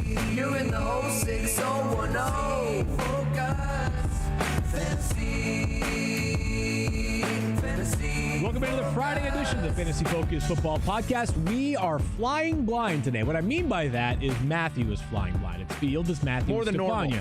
You're in the 06010 Focus Fantasy. Welcome into the Friday edition of the Fantasy Focus Football Podcast. We are flying blind today. What I mean by that is Matthew is flying blind. It's Field, it's Matthew, More than normal.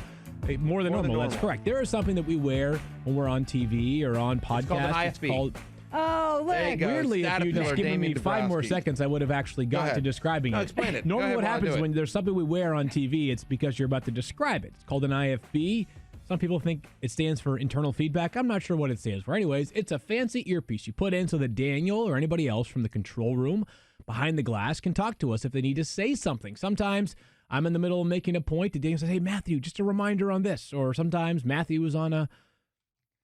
More than normal. That's correct. There is something that we wear when we're on TV or on podcasts. It's called an IFB. Oh, look. There you go. Weirdly, if you just given me 5 more Dabrowski. seconds, I would have actually got to describing it. Explain it. Normally what happens do when there's something we wear on TV, it's because you're about to describe it. It's called an IFB. Some people think it stands for internal feedback. I'm not sure what it stands for. Anyways, it's a fancy earpiece you put in so that Daniel or anybody else from the control room behind the glass can talk to us if they need to say something. Sometimes I'm in the middle of making a point and Daniel says, hey, Matthew, just a reminder on this. Or sometimes Matthew is on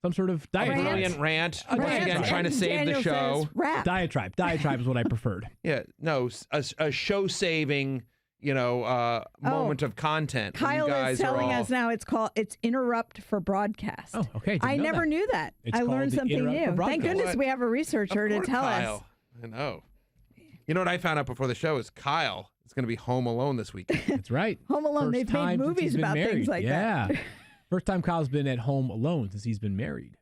some sort of diatribe. Brilliant rant. Once again, Rant. trying to And save Daniel the show. says rap. Diatribe. Diatribe is what I preferred. Yeah, no, a show-saving, moment of content. Kyle You guys is telling are all, us now it's interrupt for broadcast. Oh, okay. I Didn't know never that. knew that. It's I called learned the something interrupt for new. Thank broadcast. goodness What? we have a researcher Of to course, tell Kyle. us. I know. You know what I found out before the show is Kyle is going to be home alone this weekend. That's right. Home Alone, First they've time made since movies he's been about married. things like yeah. that. First time Kyle's been at home alone since he's been married.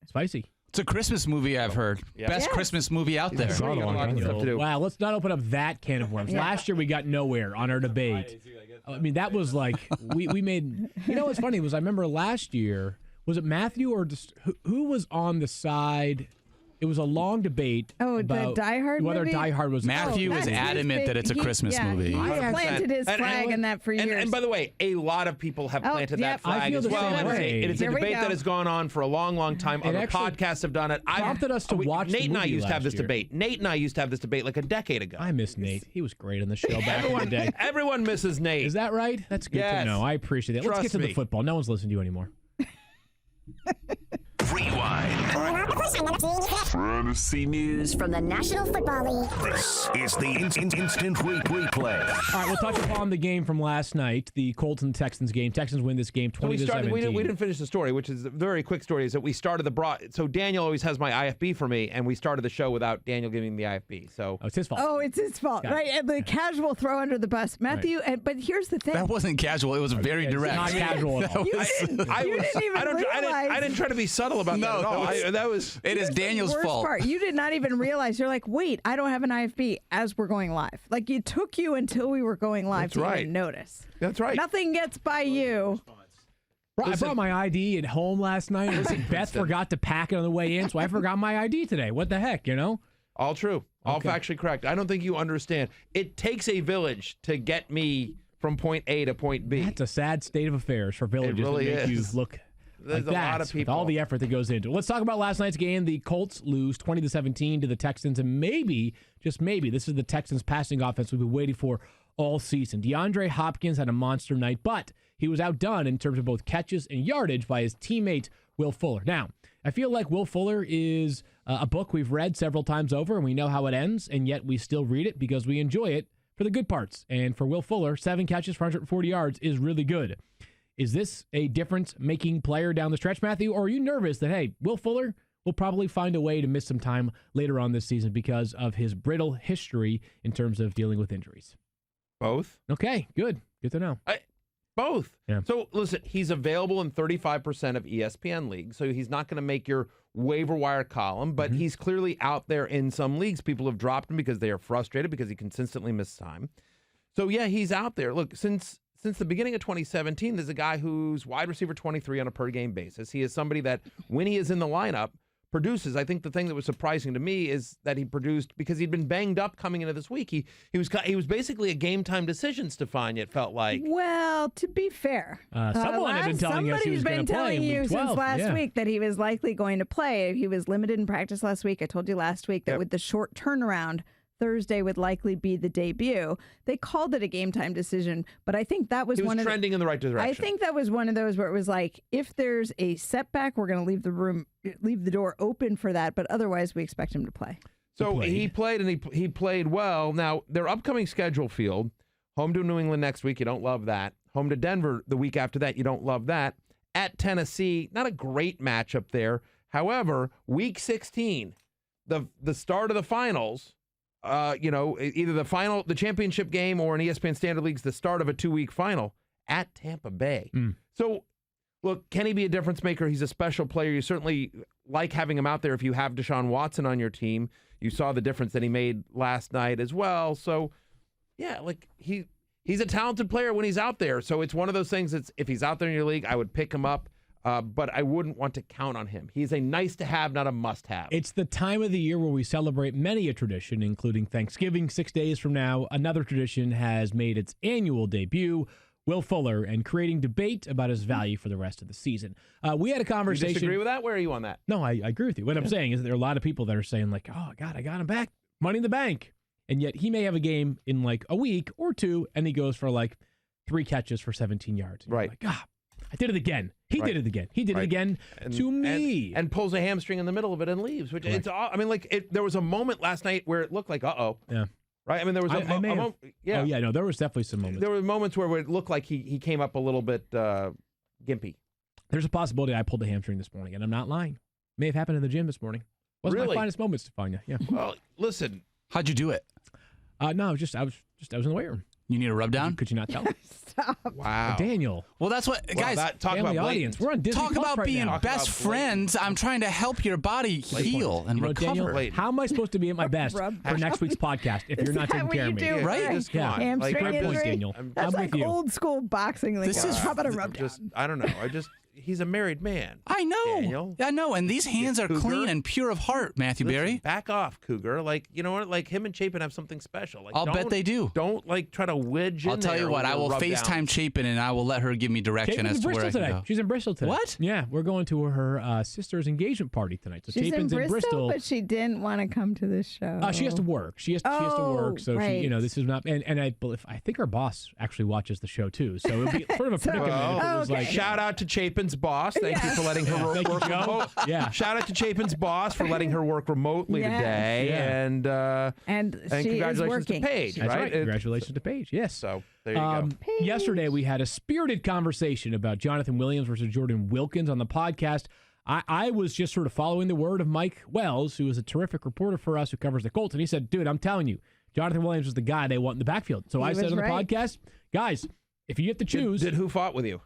Spicy. It's a Christmas movie, I've heard. Yeah. Best Yes. Christmas movie out there. He's got a lot of stuff to do. Wow, let's not open up that can of worms. Yeah. Last year we got nowhere on our debate. I mean, that was like, we made, what's funny was I remember last year, was it Matthew or just, who was on the side? It was a long debate. Oh, about the Die Hard whether movie? Die Hard was Matthew is That's his adamant big- that it's a Christmas movie. He 100%. planted his flag in that for years. And by the way, a lot of people have Oh, planted yep. that I flag feel as the well. same And way. it is a Here we debate go. that has gone on for a long, long time. It Other actually podcasts have done it. prompted us to watch the Nate and I movie used to have last this year. debate. Nate and I used to have this debate like a decade ago. I miss Nate. He was great on the show back in the day. Everyone misses Nate. Is that right? That's good to Yes. know. I appreciate that. Let's Trust get to the me. football. No one's listening to you anymore. Fantasy news From the National Football League. This is the instant replay. All right, we'll touch upon the game from last night, the Colts and Texans game. Texans win this game So we 20-17. didn't finish the story, which is a very quick story, is that we started so Daniel always has my IFB for me, and we started the show without Daniel giving me the IFB. So Oh, it's his fault. Oh, it's his fault, Got it. right? And the casual throw under the bus, Matthew. But here's the thing: That wasn't casual. It was very It's direct. not casual at all. you didn't even realize. I didn't try to be subtle about that No, at all. that was- It is Here's the Daniel's worst fault. part. You did not even realize. You're like, wait, I don't have an IFB as we're going live. Like, it took you until we were going live That's to right. even notice. That's right. Nothing gets by you. I brought my ID at home last night. Beth forgot to pack it on the way in, so I forgot my ID today. What the heck, All true. All Okay. factually correct. I don't think you understand. It takes a village to get me from point A to point B. That's a sad state of affairs for villages really to make is. you look There's like a that lot of with all people. the effort that goes into it. Let's talk about last night's game. The Colts lose 20-17 to the Texans, and maybe, just maybe, this is the Texans' passing offense we've been waiting for all season. DeAndre Hopkins had a monster night, but he was outdone in terms of both catches and yardage by his teammate, Will Fuller. Now, I feel like Will Fuller is a book we've read several times over, and we know how it ends, and yet we still read it because we enjoy it for the good parts. And for Will Fuller, 7 catches for 140 yards is really good. Is this a difference-making player down the stretch, Matthew, or are you nervous that, hey, Will Fuller will probably find a way to miss some time later on this season because of his brittle history in terms of dealing with injuries? Both. Okay, good. Good to know. Both. Yeah. So, listen, he's available in 35% of ESPN leagues, so he's not going to make your waiver wire column, but he's clearly out there in some leagues. People have dropped him because they are frustrated because he consistently misses time. So, yeah, he's out there. Look, since the beginning of 2017, there's a guy who's wide receiver 23 on a per-game basis. He is somebody that, when he is in the lineup, produces. I think the thing that was surprising to me is that he produced because he'd been banged up coming into this week. He was basically a game time decision, Stephania, it felt like. Well, to be fair, Someone had been telling us he was going to play telling in you week 12. since last Yeah. week that he was likely going to play. He was limited in practice last week. I told you last week that Yep. with the short turnaround, Thursday would likely be the debut. They called it a game time decision, but I think that was He was one of trending in the right direction. I think that was one of those where it was like, if there's a setback, we're going to leave the door open for that, but otherwise we expect him to play. So he played and he played well. Now, their upcoming schedule field, home to New England next week, you don't love that. Home to Denver the week after that, you don't love that. At Tennessee, not a great matchup there. However, week 16, the start of the finals, either the championship game or in ESPN Standard Leagues, the start of a 2-week final at Tampa Bay. So, look, can he be a difference maker? He's a special player. You certainly like having him out there if you have Deshaun Watson on your team. You saw the difference that he made last night as well. So, yeah, like he's a talented player when he's out there. So it's one of those things that's if he's out there in your league, I would pick him up. But I wouldn't want to count on him. He's a nice to have, not a must have. It's the time of the year where we celebrate many a tradition, including Thanksgiving 6 days from now. Another tradition has made its annual debut. Will Fuller, and creating debate about his value for the rest of the season. We had a conversation. You disagree with that? Where are you on that? No, I agree with you. What I'm saying is that there are a lot of people that are saying like, oh, God, I got him back. Money in the bank. And yet he may have a game in like a week or two, and he goes for like 3 catches for 17 yards. And right. Like, I did it again. He did it again. He did it again to me. And pulls a hamstring in the middle of it and leaves. Which it's all. I mean, there was a moment last night where it looked like, Yeah. Right? I mean, there was a moment. Yeah. Oh, yeah, no, there was definitely some moments. There were moments where it looked like he came up a little bit gimpy. There's a possibility I pulled a hamstring this morning, and I'm not lying. May have happened in the gym this morning. Wasn't my finest moment, Stephania. Yeah. Well, listen. How'd you do it? No, I was in the weight room. You need a rub down? Could you not tell? Stop. Wow. Daniel. Well, that's what, guys, talk about audience. We're on Disney talk Plus about right being now. best friends. I'm trying to help your body heal and recover. Daniel, how am I supposed to be at my best for next week's podcast if you're not taking care of me? Do, right? Just come on. Hamstring Like, great points, injury. Daniel. That's I'm like with you. old school boxing. Like, This is- how about a rub down? I don't know. He's a married man. I know. Daniel. I know. And these hands are Cougar. clean and pure of heart, Matthew Listen, Berry. back off, Cougar. Like, you know what? Like, him and Chapin have something special. Like, I'll bet they do. Don't, like, try to wedge I'll in tell there you what, with I your will rub FaceTime downs. Chapin and I will let her give me direction Chapin's as in to where Bristol I can today. go. She's in Bristol today. What? Yeah, we're going to her sister's engagement party tonight. So She's Chapin's in Bristol, but she didn't want to come to this show. She has to work. She has to work. So right. she, this is not. And I think our boss actually watches the show too. So it'd be sort of a predicament. if it was okay. like, Shout out to Chapin's boss. Thank you for letting her work Thank you, Joe. remote. Yeah. Shout out to Chapin's boss for letting her work remotely Yes. today. Yeah. And she is congratulations working. to Paige, That's right. It- Congratulations to Paige. Yes. So there you go. Yesterday, we had a spirited conversation about Jonathan Williams versus Jordan Wilkins on the podcast. I was just sort of following the word of Mike Wells, who is a terrific reporter for us who covers the Colts. And he said, dude, I'm telling you, Jonathan Williams is the guy they want in the backfield. So I said was on the right. podcast, guys, if you get to choose, Did who fought with you?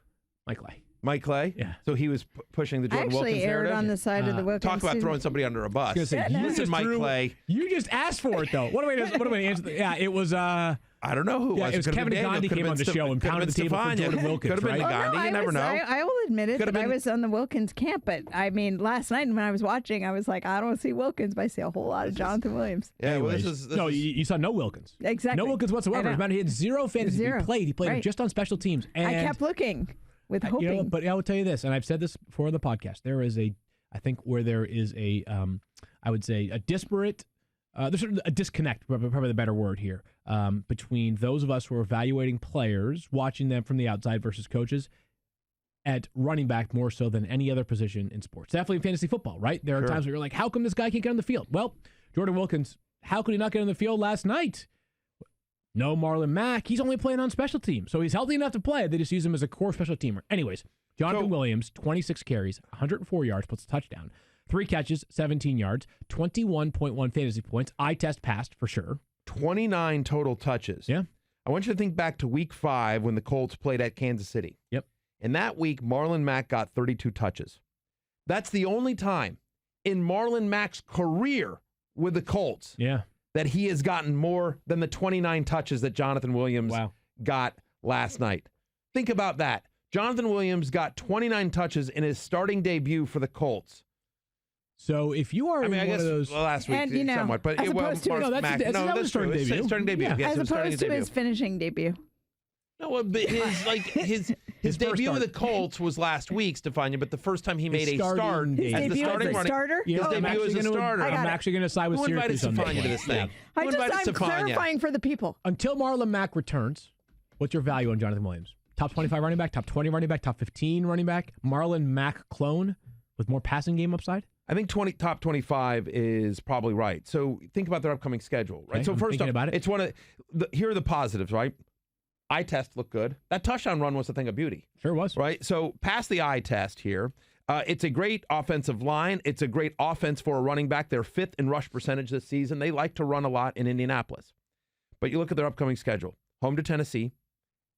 Mike Clay. Mike Clay? Yeah. So he was pushing the I Jordan actually Wilkins aired narrative? on the side of the Wilkins. Talk about too. throwing somebody under a bus. I was gonna say, you Listen, just Mike threw- Clay. You just asked for it, though. What am I going to answer? Yeah, it was. I don't know who Yeah, it was Could've Kevin been Daniel. Gandhi Could've came been on the Steph- show and could've pounded the been table for Stephania. Jordan Wilkins, Could've been right? Gandhi. I You never know. I will admit it Could've that I been- was on the Wilkins camp, but I mean, last night when I was watching, I was like, I don't see Wilkins, but I see a whole lot of Jonathan Williams. Yeah, well, Anyways, this no, is- you saw no Wilkins. Exactly. No Wilkins whatsoever. I As a know. matter, he had zero fantasy. Zero. He played Right. just on special teams. And I kept looking with hoping. You know, but I will tell you this, and I've said this before on the podcast. There is I think where there is I would say a disparate, there's sort of a disconnect, probably the better word here, between those of us who are evaluating players, watching them from the outside versus coaches, at running back more so than any other position in sports. Definitely in fantasy football, right? There are times where you're like, how come this guy can't get on the field? Well, Jordan Wilkins, how could he not get on the field last night? No Marlon Mack. He's only playing on special teams. So he's healthy enough to play. They just use him as a core special teamer. Anyways, Jonathan Williams, 26 carries, 104 yards, puts a touchdown. 3 catches, 17 yards, 21.1 fantasy points. Eye test passed for sure. 29 total touches. Yeah. I want you to think back to week 5 when the Colts played at Kansas City. Yep. In that week, Marlon Mack got 32 touches. That's the only time in Marlon Mack's career with the Colts Yeah. that he has gotten more than the 29 touches that Jonathan Williams got last night. Think about that. Jonathan Williams got 29 touches in his starting debut for the Colts. So if you are I mean, I in one guess of those, last week And, you know, somewhat, but as opposed to- Mark No, that's- Mack, that's- that was that's starting true. debut. Starting debut. Yeah. Yes, As it was starting opposed to debut. his finishing debut. No, but his His first debut with the start. Colts was last week, Stephania, but the first time he made a starting start debut. as the Debut as starting a running. starter? Yeah, His I'm debut actually as a gonna- starter. I'm actually going to side with Who invited Syracuse on this Stephania one. to this thing? Who I'm invited Stephania? clarifying for the people. Until Marlon Mack returns, what's your value on Jonathan Williams? Top 25 running back, top 20 running back, top 15 running back, Marlon Mack clone with more passing game upside? I think top 25 is probably right. So think about their upcoming schedule, right? Okay, So I'm first thinking off, about it. it's one of here are the positives, right? Eye test looked good. That touchdown run was a thing of beauty, Sure was. right? So pass the eye test here. It's a great offensive line. It's a great offense for a running back. They're 5th in rush percentage this season. They like to run a lot in Indianapolis. But you look at their upcoming schedule. Home to Tennessee,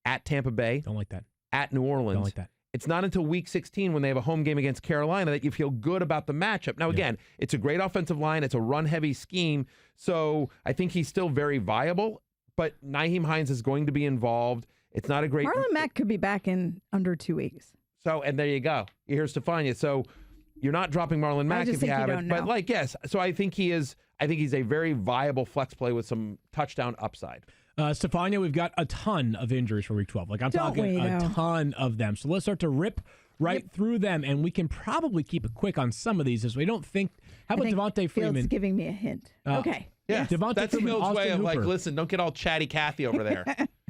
at Tampa Bay. Don't like that. At New Orleans. Don't like that. It's not until week 16 when they have a home game against Carolina that you feel good about the matchup. Now, again, it's a great offensive line. It's a run-heavy scheme. So I think he's still very viable, but Nyheim Hines is going to be involved. It's not a great... Marlon Mack could be back in under 2 weeks. So, and there you go. You hear Stephania. So you're not dropping Marlon Mack if you have it. But, yes. So I think he's a very viable flex play with some touchdown upside. Stephania, we've got a ton of injuries for Week 12. I'm talking a ton of them. So let's start to rip through them, and we can probably keep it quick on some of these as we don't think. How about Devontae Freeman? Field's giving me a hint. Okay. Yeah, Devontae that's Freeman, Field's way of Hooper. listen, don't get all chatty Cathy over there.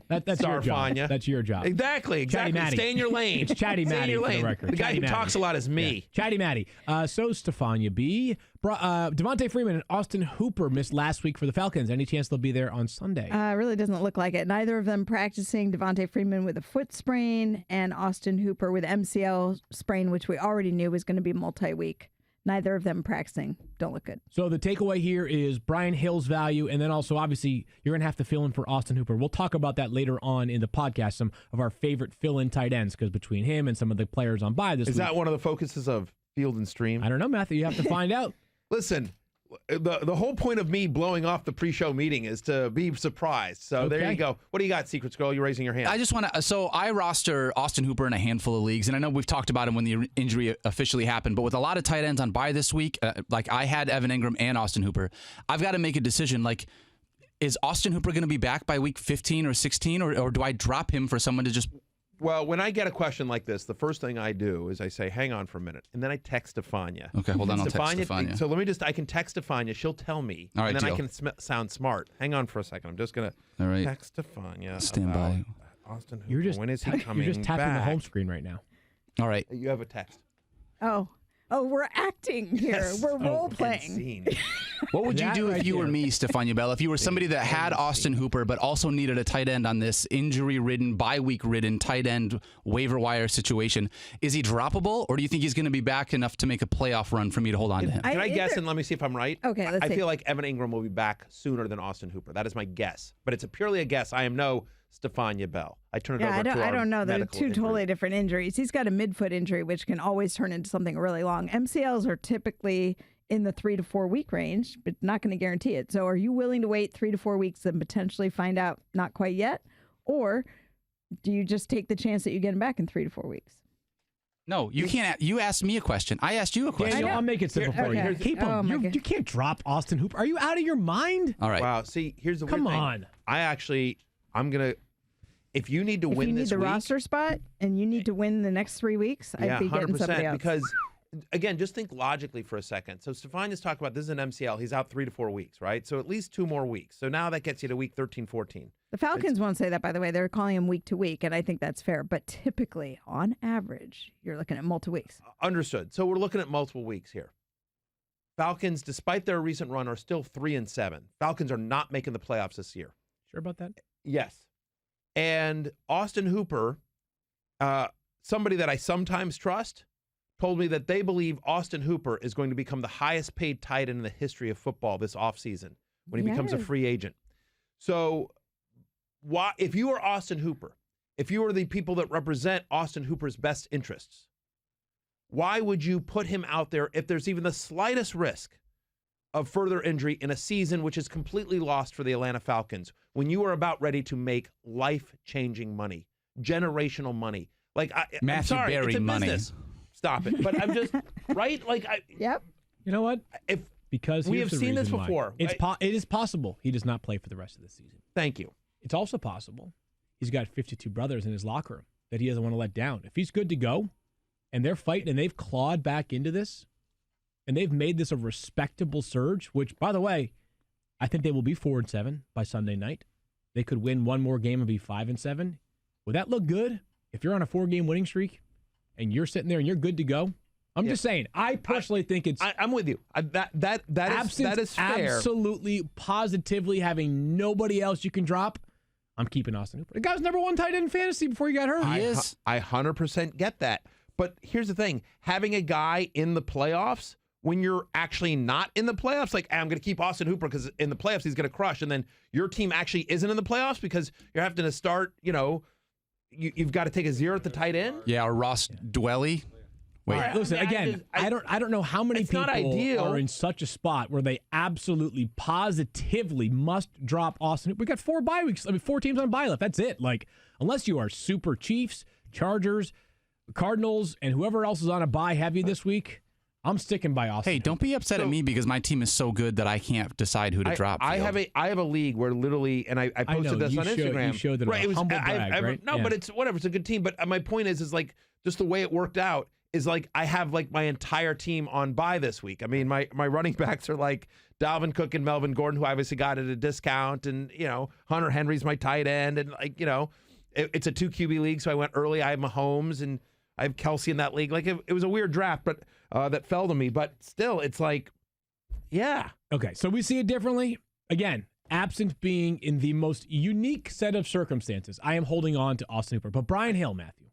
That's your job. That's your job. Exactly. Stay in your lane. It's Chatty Matty for the record. The guy who talks a lot is me. Yeah. Chatty Matty. So Stephania B. Devontae Freeman and Austin Hooper missed last week for the Falcons. Any chance they'll be there on Sunday? Really doesn't look like it. Neither of them practicing. Devontae Freeman with a foot sprain and Austin Hooper with MCL sprain, which we already knew was going to be multi-week. Neither of them practicing. Don't look good. So the takeaway here is Brian Hill's value, and then also, obviously, you're going to have to fill in for Austin Hooper. We'll talk about that later on in the podcast, some of our favorite fill-in tight ends, because between him and some of the players on bye this week. Is that one of the focuses of Field and Stream? I don't know, Matthew. You have to find out. Listen, the whole point of me blowing off the pre-show meeting is to be surprised. So there you go. What do you got, Secret Scroll? You're raising your hand. I just want to. So I roster Austin Hooper in a handful of leagues, and I know we've talked about him when the injury officially happened. But with a lot of tight ends on bye this week, like I had Evan Ingram and Austin Hooper, I've got to make a decision. Like, is Austin Hooper going to be back by week 15 or 16, or do I drop him for someone to just? Well, when I get a question like this, the first thing I do is I say, hang on for a minute. And then I text Stephania. Okay, hold on. I'll text Stephania. So I can text Stephania. She'll tell me. All right, and then deal. I can sound smart. Hang on for a second. I'm just going to text Stephania. Stand by. Austin Hooper. When is he coming back? You're just tapping the home screen right now. All right. You have a text. Oh, we're acting here. Yes. We're role playing. What would you do if you were me, Stephania Bell? If you were somebody that had Austin Hooper but also needed a tight end on this injury-ridden, bye-week-ridden tight end waiver wire situation, is he droppable, or do you think he's going to be back enough to make a playoff run for me to hold on to him? Can I guess and let me see if I'm right? Okay, let's see. I feel like Evan Ingram will be back sooner than Austin Hooper. That is my guess. But it's purely a guess. I am no Stephania Bell. I turn it over to our I don't know. They're medical two injury. totally different injuries. He's got a midfoot injury, which can always turn into something really long. MCLs are typically in the 3 to 4 week range, but not going to guarantee it. So are you willing to wait 3 to 4 weeks and potentially find out not quite yet? Or do you just take the chance that you get him back in 3 to 4 weeks? No, you can't. You asked me a question. I asked you a question. Daniel, I'll make it simple for you. Keep him. You can't drop Austin Hooper. Are you out of your mind? All right. Wow. See, here's the weird thing. Come on. I'm going to, if you need to win this week. If you need the roster spot and you need to win the next 3 weeks, I'd be getting somebody else. Because, again, just think logically for a second. So Stephania's talking about this is an MCL. He's out 3 to 4 weeks, right? So at least 2 more weeks. So now that gets you to week 13, 14. The Falcons won't say that, by the way. They're calling him week to week, and I think that's fair. But typically, on average, you're looking at multiple weeks. Understood. So we're looking at multiple weeks here. Falcons, despite their recent run, are still 3-7. Falcons are not making the playoffs this year. Sure about that? Yes. And Austin Hooper, somebody that I sometimes trust, told me that they believe Austin Hooper is going to become the highest paid tight end in the history of football this offseason when he becomes a free agent. So if you are Austin Hooper, if you are the people that represent Austin Hooper's best interests, why would you put him out there if there's even the slightest risk of further injury in a season which is completely lost for the Atlanta Falcons when you are about ready to make life-changing money, generational money? Like, I'm sorry, Berry it's a money. business. Stop it. But I'm just, right? Like, Yep. You know what? Because we have seen this before. It is possible he does not play for the rest of the season. Thank you. It's also possible he's got 52 brothers in his locker room that he doesn't want to let down. If he's good to go and they're fighting and they've clawed back into this and they've made this a respectable surge, which, by the way, I think they will be 4-7 by Sunday night. They could win one more game and be 5-7. Would that look good if you're on a 4-game winning streak and you're sitting there and you're good to go? I'm just saying. I personally think it's. I'm with you. That is fair. Absolutely, positively, having nobody else you can drop. I'm keeping Austin Hooper. The guy was #1 tight end in fantasy before he got hurt. I 100% get that. But here's the thing. Having a guy in the playoffs when you're actually not in the playoffs, like, I'm going to keep Austin Hooper because in the playoffs he's going to crush, and then your team actually isn't in the playoffs because you're having to start, you've got to take a 0 at the tight end. Yeah, or Ross Dwelly. Wait, All right, listen, again, I don't know how many people are in such a spot where they absolutely, positively must drop Austin Hooper. We got 4 bye weeks. 4 teams on bye left. That's it. Like, unless you are super Chiefs, Chargers, Cardinals, and whoever else is on a bye heavy this week, I'm sticking by Austin. Hey, don't be upset at me because my team is so good that I can't decide who to drop. I have a league where literally, and I posted this on Instagram. You showed that it was a humble brag, right? No, but it's whatever. It's a good team. But my point is like just the way it worked out is like I have like my entire team on bye this week. I mean, my running backs are like Dalvin Cook and Melvin Gordon, who I obviously got at a discount, and Hunter Henry's my tight end, and it's a 2 QB league, so I went early. I have Mahomes and I have Kelsey in that league. Like it was a weird draft, but that fell to me. But still, it's like, yeah. Okay, so we see it differently. Again, absent being in the most unique set of circumstances, I am holding on to Austin Hooper. But Brian Hale, Matthew.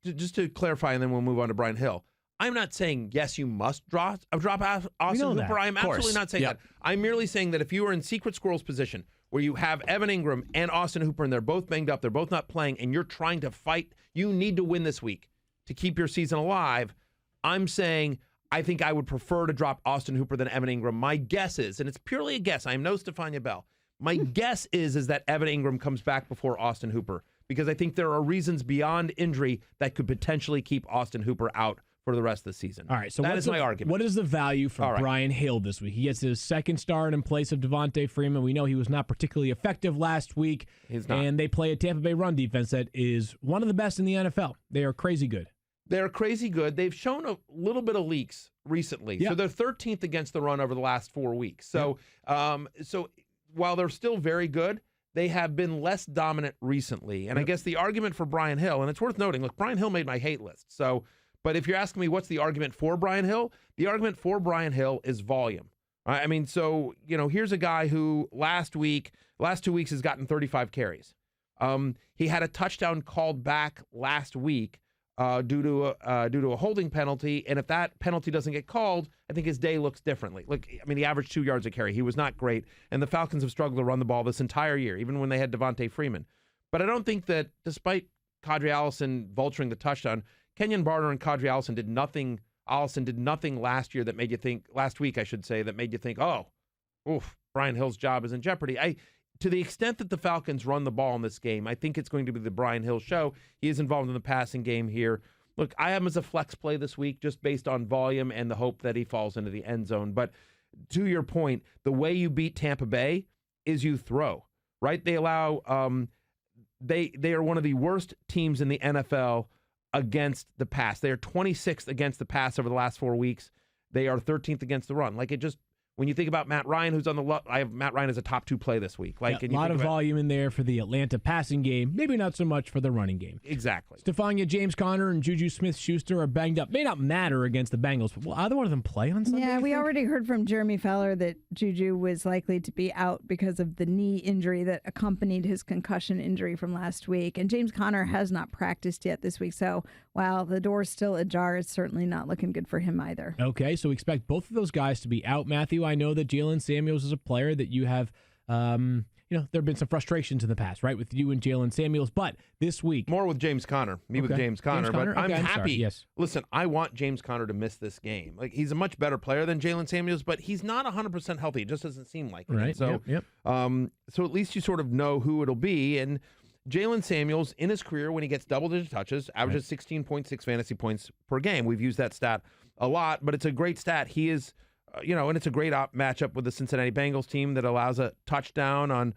Just to clarify, and then we'll move on to Brian Hill. I'm not saying, yes, you must drop Austin Hooper. I'm absolutely not saying that. I'm merely saying that if you are in Secret Squirrel's position where you have Evan Ingram and Austin Hooper and they're both banged up, they're both not playing, and you're trying to fight, you need to win this week to keep your season alive, I'm saying I think I would prefer to drop Austin Hooper than Evan Ingram. My guess is, and it's purely a guess, I am no Stephania Bell. My guess is that Evan Ingram comes back before Austin Hooper because I think there are reasons beyond injury that could potentially keep Austin Hooper out for the rest of the season. All right, so that is my argument. What is the value for Brian Hill this week? He gets his second start in place of Devontae Freeman. We know he was not particularly effective last week. He's not. And they play a Tampa Bay run defense that is one of the best in the NFL. They are crazy good. They're crazy good. They've shown a little bit of leaks recently. Yep. So they're 13th against the run over the last 4 weeks. So so while they're still very good, they have been less dominant recently. And I guess the argument for Brian Hill, and it's worth noting, look, Brian Hill made my hate list. So, but if you're asking me what's the argument for Brian Hill, the argument for Brian Hill is volume. I mean, so, here's a guy who last 2 weeks has gotten 35 carries. He had a touchdown called back last week due to a holding penalty, and if that penalty doesn't get called, I think his day looks differently. Look, I mean, he averaged 2 yards a carry. He was not great, and the Falcons have struggled to run the ball this entire year, even when they had Devontae Freeman. But I don't think that, despite Kadri Allison vulturing the touchdown, Kenyon Barner and Kadri Allison did nothing. Allison did nothing last week, I should say, that made you think, Brian Hill's job is in jeopardy. To the extent that the Falcons run the ball in this game, I think it's going to be the Brian Hill show. He is involved in the passing game here. Look, I have him as a flex play this week just based on volume and the hope that he falls into the end zone. But to your point, the way you beat Tampa Bay is you throw, right? They allow they are one of the worst teams in the NFL against the pass. They are 26th against the pass over the last 4 weeks. They are 13th against the run. When you think about Matt Ryan, who's on the I have Matt Ryan as a top 2 play this week. A lot of volume in there for the Atlanta passing game. Maybe not so much for the running game. Exactly. Stephania, James Conner, and Juju Smith-Schuster are banged up. May not matter against the Bengals, but will either one of them play on Sunday? Yeah, we already heard from Jeremy Fowler that Juju was likely to be out because of the knee injury that accompanied his concussion injury from last week. And James Conner has not practiced yet this week. So while the door's still ajar, it's certainly not looking good for him either. Okay, so we expect both of those guys to be out. Matthew, I know that Jalen Samuels is a player that you have, there have been some frustrations in the past, right, with you and Jalen Samuels. But this week. More with James Conner. With James Conner. But I'm happy. Sorry, yes. Listen, I want James Conner to miss this game. Like, he's a much better player than Jalen Samuels, but he's not 100% healthy. It just doesn't seem like it. Right. So, so at least you sort of know who it'll be. And Jalen Samuels, in his career, when he gets double-digit touches, averages 16.6 fantasy points per game. We've used that stat a lot, but it's a great stat. He is, and it's a great matchup with the Cincinnati Bengals team that allows a touchdown on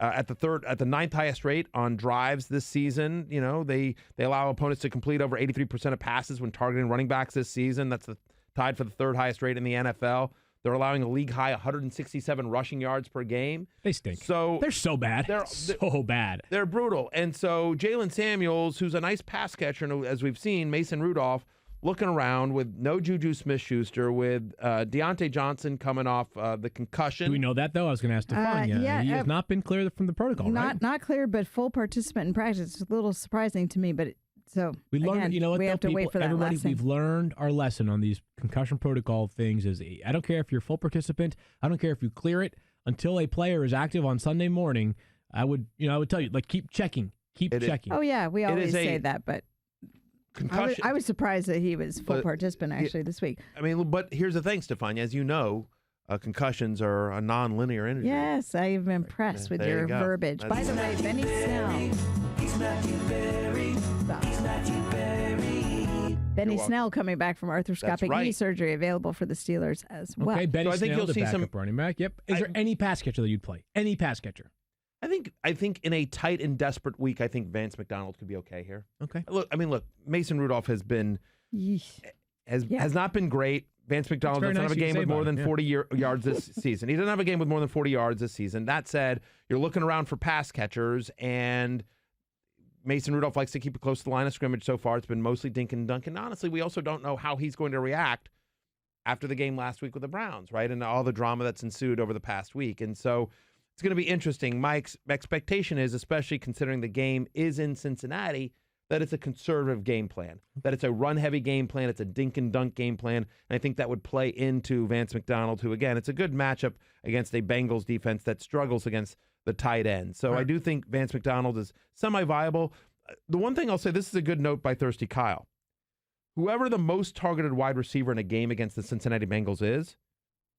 at the ninth highest rate on drives this season. They allow opponents to complete over 83% of passes when targeting running backs this season. That's tied for the third highest rate in the NFL. They're allowing a league high 167 rushing yards per game. They stink. So they're so bad. They're so bad. They're brutal. And so Jalen Samuels, who's a nice pass catcher, and as we've seen, Mason Rudolph looking around with no Juju Smith-Schuster, with Deontay Johnson coming off the concussion. Do we know that, though? I was going to ask Stephania. He has not been clear from the protocol, right? Not clear, but full participant in practice. It's a little surprising to me, but So We learned, again, you know what, we though, have to wait for that everybody, lesson. we've learned our lesson on these concussion protocol things. I don't care if you're a full participant. I don't care if you clear it. Until a player is active on Sunday morning, I would tell you, like, keep checking. Keep checking. Oh, yeah, we always say that, but Concussion. I was surprised that he was full participant actually this week. I mean, but here's the thing, Stephania. As you know, concussions are a non-linear injury. Yes, I'm impressed with There you your go. verbiage. By the way, Benny Snell. Benny Snell coming back from arthroscopic knee surgery, available for the Steelers as well. Okay, Benny So I think Snell, you'll the see backup some running back. Yep. Is there any pass catcher that you'd play? Any pass catcher? I think in a tight and desperate week, I think Vance McDonald could be okay here. Okay. Look, Mason Rudolph has not been great. Vance McDonald doesn't have a game with more than 40 yards this season. He doesn't have a game with more than 40 yards this season. That said, you're looking around for pass catchers, and Mason Rudolph likes to keep it close to the line of scrimmage so far. It's been mostly dink and dunk. And honestly, we also don't know how he's going to react after the game last week with the Browns, right? And all the drama that's ensued over the past week. And so it's going to be interesting. My expectation is, especially considering the game is in Cincinnati, that it's a conservative game plan, that it's a run-heavy game plan, it's a dink-and-dunk game plan, and I think that would play into Vance McDonald, who, again, it's a good matchup against a Bengals defense that struggles against the tight end. So I do think Vance McDonald is semi-viable. The one thing I'll say, this is a good note by Thirsty Kyle. Whoever the most targeted wide receiver in a game against the Cincinnati Bengals is,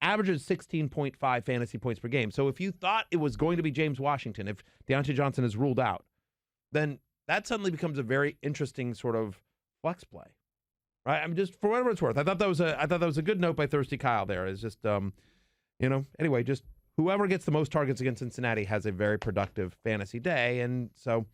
averages 16.5 fantasy points per game. So if you thought it was going to be James Washington, if Deontay Johnson is ruled out, then that suddenly becomes a very interesting sort of flex play, right? I'm just, for whatever it's worth, I thought that was a good note by Thirsty Kyle. There is just, anyway, just whoever gets the most targets against Cincinnati has a very productive fantasy day, and so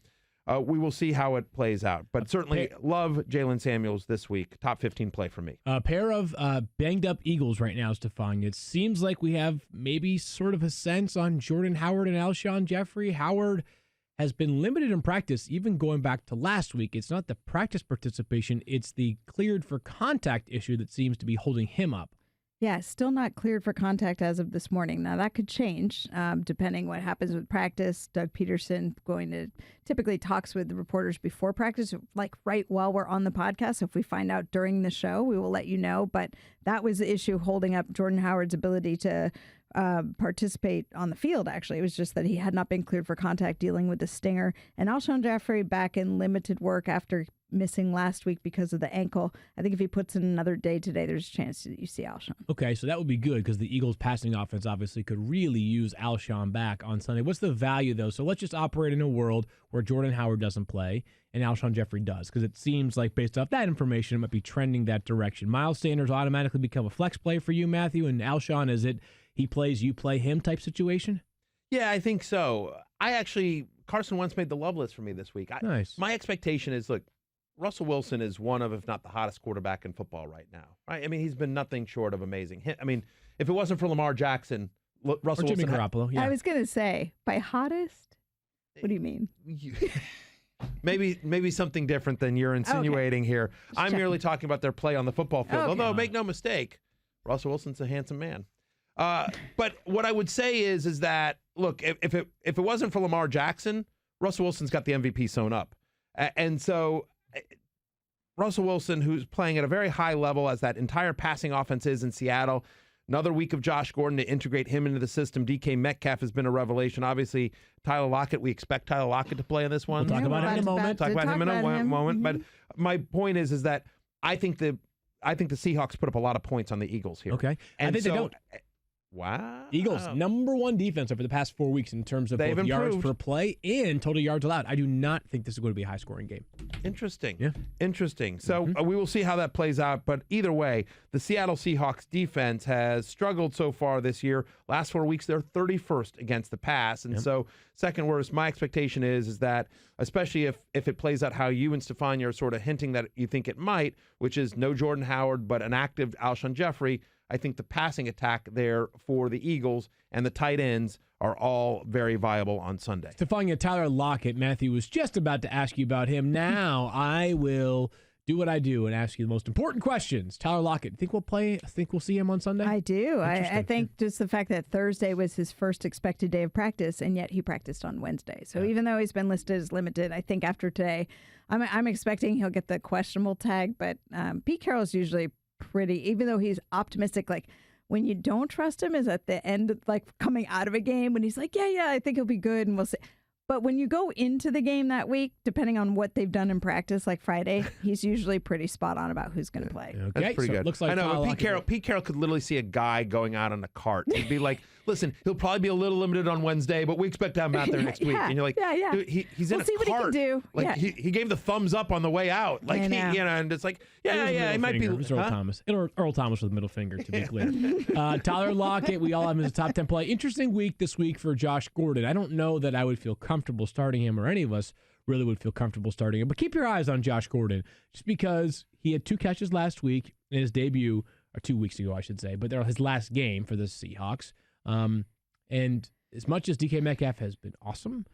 we will see how it plays out. But certainly love Jalen Samuels this week. Top 15 play for me. A pair of banged up Eagles right now, Stephon. It seems like we have maybe sort of a sense on Jordan Howard and Alshon Jeffrey. Howard has been limited in practice, even going back to last week. It's not the practice participation, it's the cleared for contact issue that seems to be holding him up. Yeah, still not cleared for contact as of this morning. Now, that could change depending what happens with practice. Doug Peterson typically talks with the reporters before practice, like right while we're on the podcast. If we find out during the show, we will let you know. But that was the issue holding up Jordan Howard's ability to participate on the field, actually. It was just that he had not been cleared for contact dealing with the stinger. And Alshon Jeffrey back in limited work after missing last week because of the ankle. I think if he puts in another day today, there's a chance that you see Alshon. Okay, so that would be good because the Eagles' passing offense obviously could really use Alshon back on Sunday. What's the value, though? So let's just operate in a world where Jordan Howard doesn't play and Alshon Jeffrey does, because it seems like based off that information, it might be trending that direction. Miles Sanders automatically become a flex play for you, Matthew, and Alshon, is it he plays, you play him type situation? Yeah, I think so. Carson Wentz made the love list for me this week. Nice. My expectation is, look, Russell Wilson is one of, if not the hottest quarterback in football right now. Right? I mean, he's been nothing short of amazing. I mean, if it wasn't for Lamar Jackson, Russell or Jimmy Wilson. Garoppolo. Yeah. I was going to say, by hottest? What do you mean? Maybe something different than you're insinuating here. I'm merely talking about their play on the football field. Okay. Although, make no mistake, Russell Wilson's a handsome man. But what I would say is that, look, if it wasn't for Lamar Jackson, Russell Wilson's got the MVP sewn up. And so Russell Wilson, who's playing at a very high level as that entire passing offense is in Seattle, another week of Josh Gordon to integrate him into the system. DK Metcalfe has been a revelation. Obviously, Tyler Lockett, we expect Tyler Lockett to play in this one. We'll talk about it in a moment. Talk about him in a moment. Mm-hmm. But my point is that I think the Seahawks put up a lot of points on the Eagles here. Okay. And I think they don't. Wow. Eagles, number one defense over the past 4 weeks in terms of They've both yards improved. per play and total yards allowed. I do not think this is going to be a high-scoring game. Interesting. Yeah. Interesting. So we will see how that plays out. But either way, the Seattle Seahawks defense has struggled so far this year. Last 4 weeks, they're 31st against the pass. And so second worst, my expectation is that, especially if it plays out how you and Stephania are sort of hinting that you think it might, which is no Jordan Howard, but an active Alshon Jeffrey, I think the passing attack there for the Eagles and the tight ends are all very viable on Sunday. Stephania, Tyler Lockett, Matthew was just about to ask you about him. Now I will do what I do and ask you the most important questions. Tyler Lockett, think we'll play? Think we'll see him on Sunday? I do. I think just the fact that Thursday was his first expected day of practice, and yet he practiced on Wednesday. So even though he's been listed as limited, I think after today, I'm expecting he'll get the questionable tag. But Pete Carroll's usually pretty, even though he's optimistic, like when you don't trust him is at the end, like coming out of a game when he's like, yeah, I think he'll be good and we'll see. But when you go into the game that week, depending on what they've done in practice, like Friday, he's usually pretty spot on about who's going to play. Okay, That's pretty so good. It looks like I know, Tyler but Pete Carroll could literally see a guy going out on a cart. He'd be like, listen, he'll probably be a little limited on Wednesday, but we expect to have him out there next week. And you're like, yeah. Dude, he's in We'll a see what he can cart. do. Like Yeah. he gave the thumbs up on the way out. Like I know. and it's like, he might be. It was Earl Thomas. Earl Thomas with the middle finger, to be clear. Tyler Lockett, we all have him as a top 10 play. Interesting week this week for Josh Gordon. I don't know that I would feel comfortable starting him, or any of us really would feel comfortable starting him. But keep your eyes on Josh Gordon, just because he had 2 catches last week in his debut, or 2 weeks ago, I should say. But they're his last game for the Seahawks. And as much as DK Metcalfe has been awesome,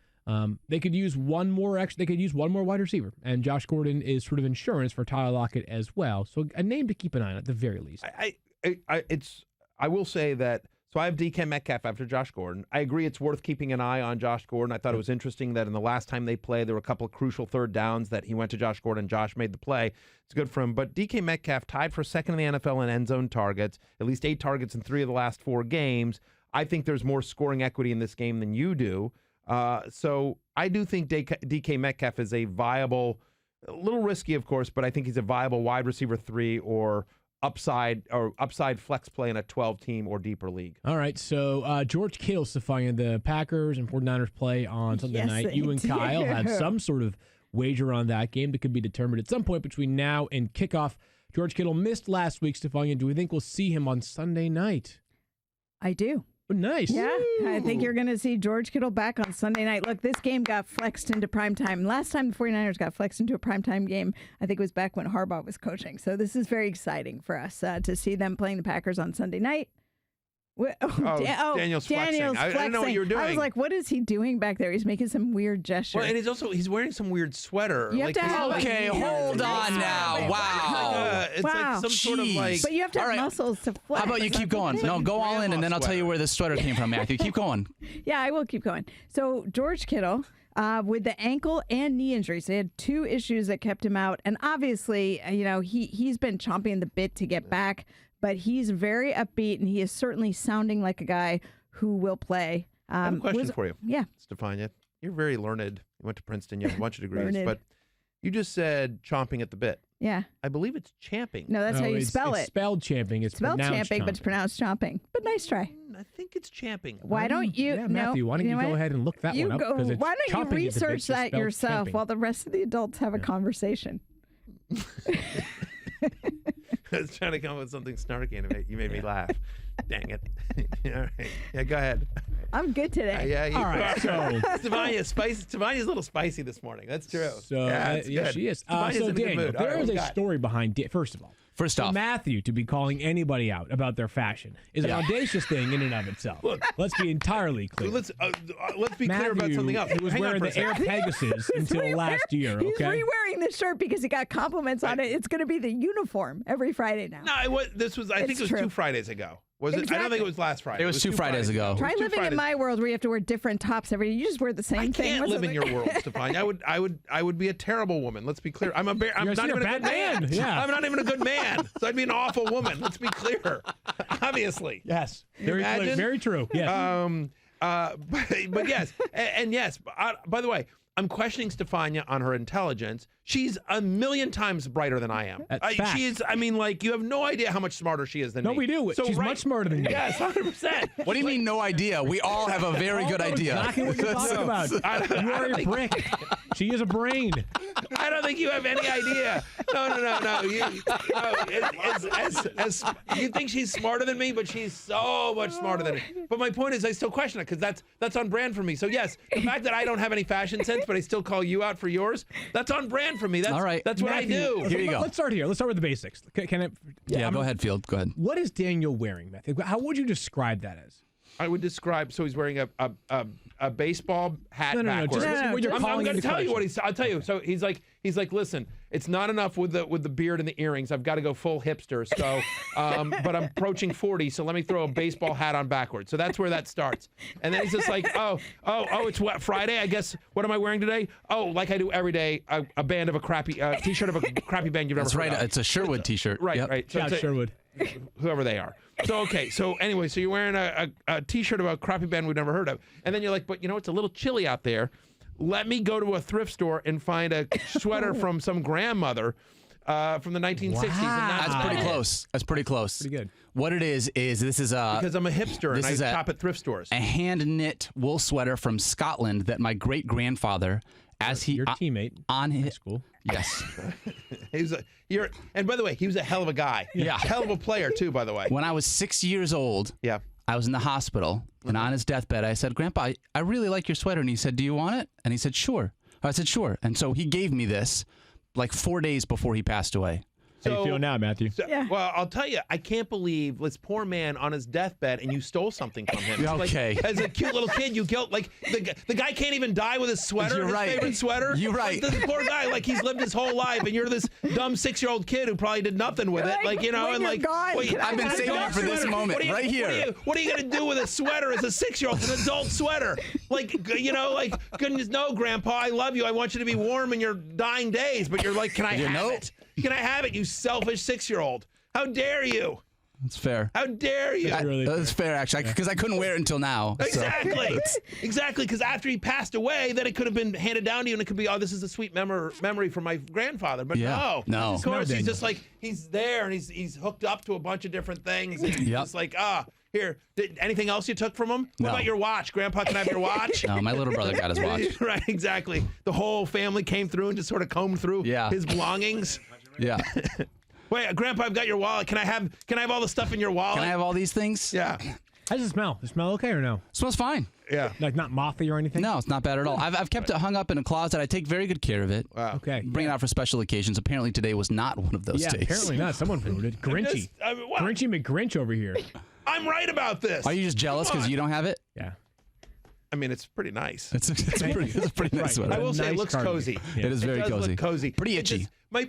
they could use one more wide receiver, and Josh Gordon is sort of insurance for Tyler Lockett as well. So a name to keep an eye on at the very least. I will say that. So I have DK Metcalfe after Josh Gordon. I agree it's worth keeping an eye on Josh Gordon. I thought it was interesting that in the last time they played, there were a couple of crucial third downs that he went to Josh Gordon. Josh made the play. It's good for him. But DK Metcalfe tied for second in the NFL in end zone targets, at least 8 targets in 3 of the last 4 games. I think there's more scoring equity in this game than you do. So I do think DK Metcalfe is a viable, a little risky, of course, but I think he's a viable wide receiver 3 or upside flex play in a 12-team or deeper league. All right, so George Kittle, Stephania, the Packers and 49ers play on Sunday night. You and Kyle have some sort of wager on that game that could be determined at some point between now and kickoff. George Kittle missed last week, Stephania. Do we think we'll see him on Sunday night? I do. Nice. Yeah, I think you're going to see George Kittle back on Sunday night. Look, this game got flexed into primetime. Last time the 49ers got flexed into a primetime game, I think it was back when Harbaugh was coaching. So this is very exciting for us to see them playing the Packers on Sunday night. Daniel's flexing. I didn't know what you were doing. I was like, what is he doing back there? He's making some weird gesture. Well, and he's wearing some weird sweater. You have to have Okay, hold on now. Wow. It's like some sort of like. But you have to have muscles to flex. How about you keep going? No, go all in, and then I'll tell you where this sweater came from, Matthew. Keep going. Yeah, I will keep going. So George Kittle, with the ankle and knee injuries, they had 2 issues that kept him out. And obviously, he's been chomping the bit to get back. But he's very upbeat, and he is certainly sounding like a guy who will play. I have a question for you. Yeah. Stephania, you're very learned. You went to Princeton. You have a bunch of degrees. Learned. But you just said chomping at the bit. Yeah. I believe it's champing. No, that's how you spell it's it. spelled champing. It's spelled pronounced champing, but it's pronounced chomping. But nice try. I think it's champing. Why don't you? Yeah, Matthew, why don't you go ahead and look that one up? Why don't you research that yourself champing. while the rest of the adults have a conversation? I was trying to come up with something snarky, and you made me laugh. Dang it. All right. Yeah, go ahead. I'm good today. Yeah, you All right, are. Stefania's a little spicy this morning. That's true. So, yeah, she is. Stefania's So, in a good Daniel, mood. All there right, is what we a got? story behind it. First of all, First off, Matthew to be calling anybody out about their fashion is an audacious thing in and of itself. Let's be entirely clear. Let's be clear about something else. He was Hang on wearing for a the Air second. Pegasus until last year. He's Okay. re-wearing this shirt because he got compliments on it. It's going to be the uniform every Friday now. No, I think it was true. 2 Fridays ago. Was it? I don't Exactly. think it was last Friday. It was 2 Fridays ago. It Try was 2 living in Fridays. my world where you have to wear different tops every day. You just wear the same I thing. can't What's live the in thing? your world, Stefania. I would be a terrible woman. Let's be clear. I'm not even a good man. Yeah. I'm not even a good man. So I'd be an awful woman. Let's be clear. Obviously. Yes. Very clear. Imagine? Very true. Yes. But yes, and yes. By the way, I'm questioning Stephania on her intelligence. She's a million times brighter than I am. That's fact. She is. I mean, like, you have no idea how much smarter she is than me. No, we do. She's much smarter than you. Yes, 100%. What do you mean, no idea? We all have a very good idea. Exactly what you're talking about. You are a brick. She is a brain. I don't think you have any idea. No. You think she's smarter than me, but she's so much smarter than me. But my point is, I still question it because that's on brand for me. So yes, the fact that I don't have any fashion sense, but I still call you out for yours, that's on brand for me. That's All right. That's what Matthew, I do. Here you go. Let's start here. Let's start with the basics. Can I? Yeah, go ahead, Field. Go ahead. What is Daniel wearing, Matthew? How would you describe that as? I would describe. So he's wearing a baseball hat No, backwards. just what you're I'm calling going to into tell you question. what he's. I'll tell you. So he's like, listen, it's not enough with the beard and the earrings. I've got to go full hipster. So, but I'm approaching 40, so let me throw a baseball hat on backwards. So that's where that starts. And then he's just like, oh, it's what, Friday? I guess. What am I wearing today? Oh, like I do every day, a band of a crappy T-shirt of a crappy band you've never That's heard right. of. It's a Sherwood T-shirt. Right, Yep. right. So Yeah, it's a- Sherwood. whoever they are. So, okay. So, anyway, so you're wearing a T-shirt of a crappy band we've never heard of. And then you're like, but it's a little chilly out there. Let me go to a thrift store and find a sweater from some grandmother from the 1960s. And That's pretty it. close. That's pretty close. Pretty good. What it is this is a Because I'm a hipster and this I is shop at thrift stores. a hand knit wool sweater from Scotland that my great grandfather, Your teammate on in his school. yes. And by the way, he was a hell of a guy. Yeah. Hell of a player, too, by the way. When I was 6 years old, Yeah. I was in the hospital, and on his deathbed, I said, Grandpa, I really like your sweater. And he said, do you want it? And he said, sure. I said, sure. And so he gave me this like 4 days before he passed away. How you feel now, Matthew? Yeah. Well, I'll tell you, I can't believe this poor man on his deathbed and you stole something from him. Okay. Like, as a cute little kid, you killed, like, the guy can't even die with his sweater, You're his right. favorite sweater. You're right. Like, this poor guy, like, he's lived his whole life, and you're this dumb 6-year-old kid who probably did nothing with it. Like, when and you're like, gone, wait, can I I've been have saving your it for this sweater? moment, right here. What are you going to do with a sweater as a 6-year-old? It's an adult sweater. Like, like, goodness, no, Grandpa, I love you. I want you to be warm in your dying days. But you're like, can I have it? Can I have it, you selfish 6-year-old? How dare you? That's fair. How dare you? That's fair, actually, because I couldn't wear it until now. so- Exactly. Exactly, because after he passed away, then it could have been handed down to you, and it could be, oh, this is a sweet memory from my grandfather. But Yeah. No. Of course, No, he's Daniel. just like, he's there, and he's hooked up to a bunch of different things. And he's Yep. just like, here, anything else you took from him? What No. about your watch? Grandpa, can I have your watch? No, my little brother got his watch. Right, exactly. The whole family came through and just sort of combed through Yeah. his belongings. Yeah. Wait, Grandpa, I've got your wallet. Can I have all the stuff in your wallet? Can I have all these things? Yeah. How does it smell? Does it smell okay or no? Smells fine. Yeah. Like not mothy or anything? No, it's not bad at all. I've kept it hung up in a closet. I take very good care of it. Wow. Okay. Bring it out for special occasions. Apparently today was not one of those Yeah, days. apparently not. Someone voted. Grinchy. What? Grinchy McGrinch over here. I'm right about this. Are you just jealous Come because on. you don't have it? Yeah. I mean, it's pretty nice. It's a pretty nice Right. sweater. I will say it nice looks cardigan. cozy. Yeah. It is very It does cozy. look cozy. Pretty It itchy. just- my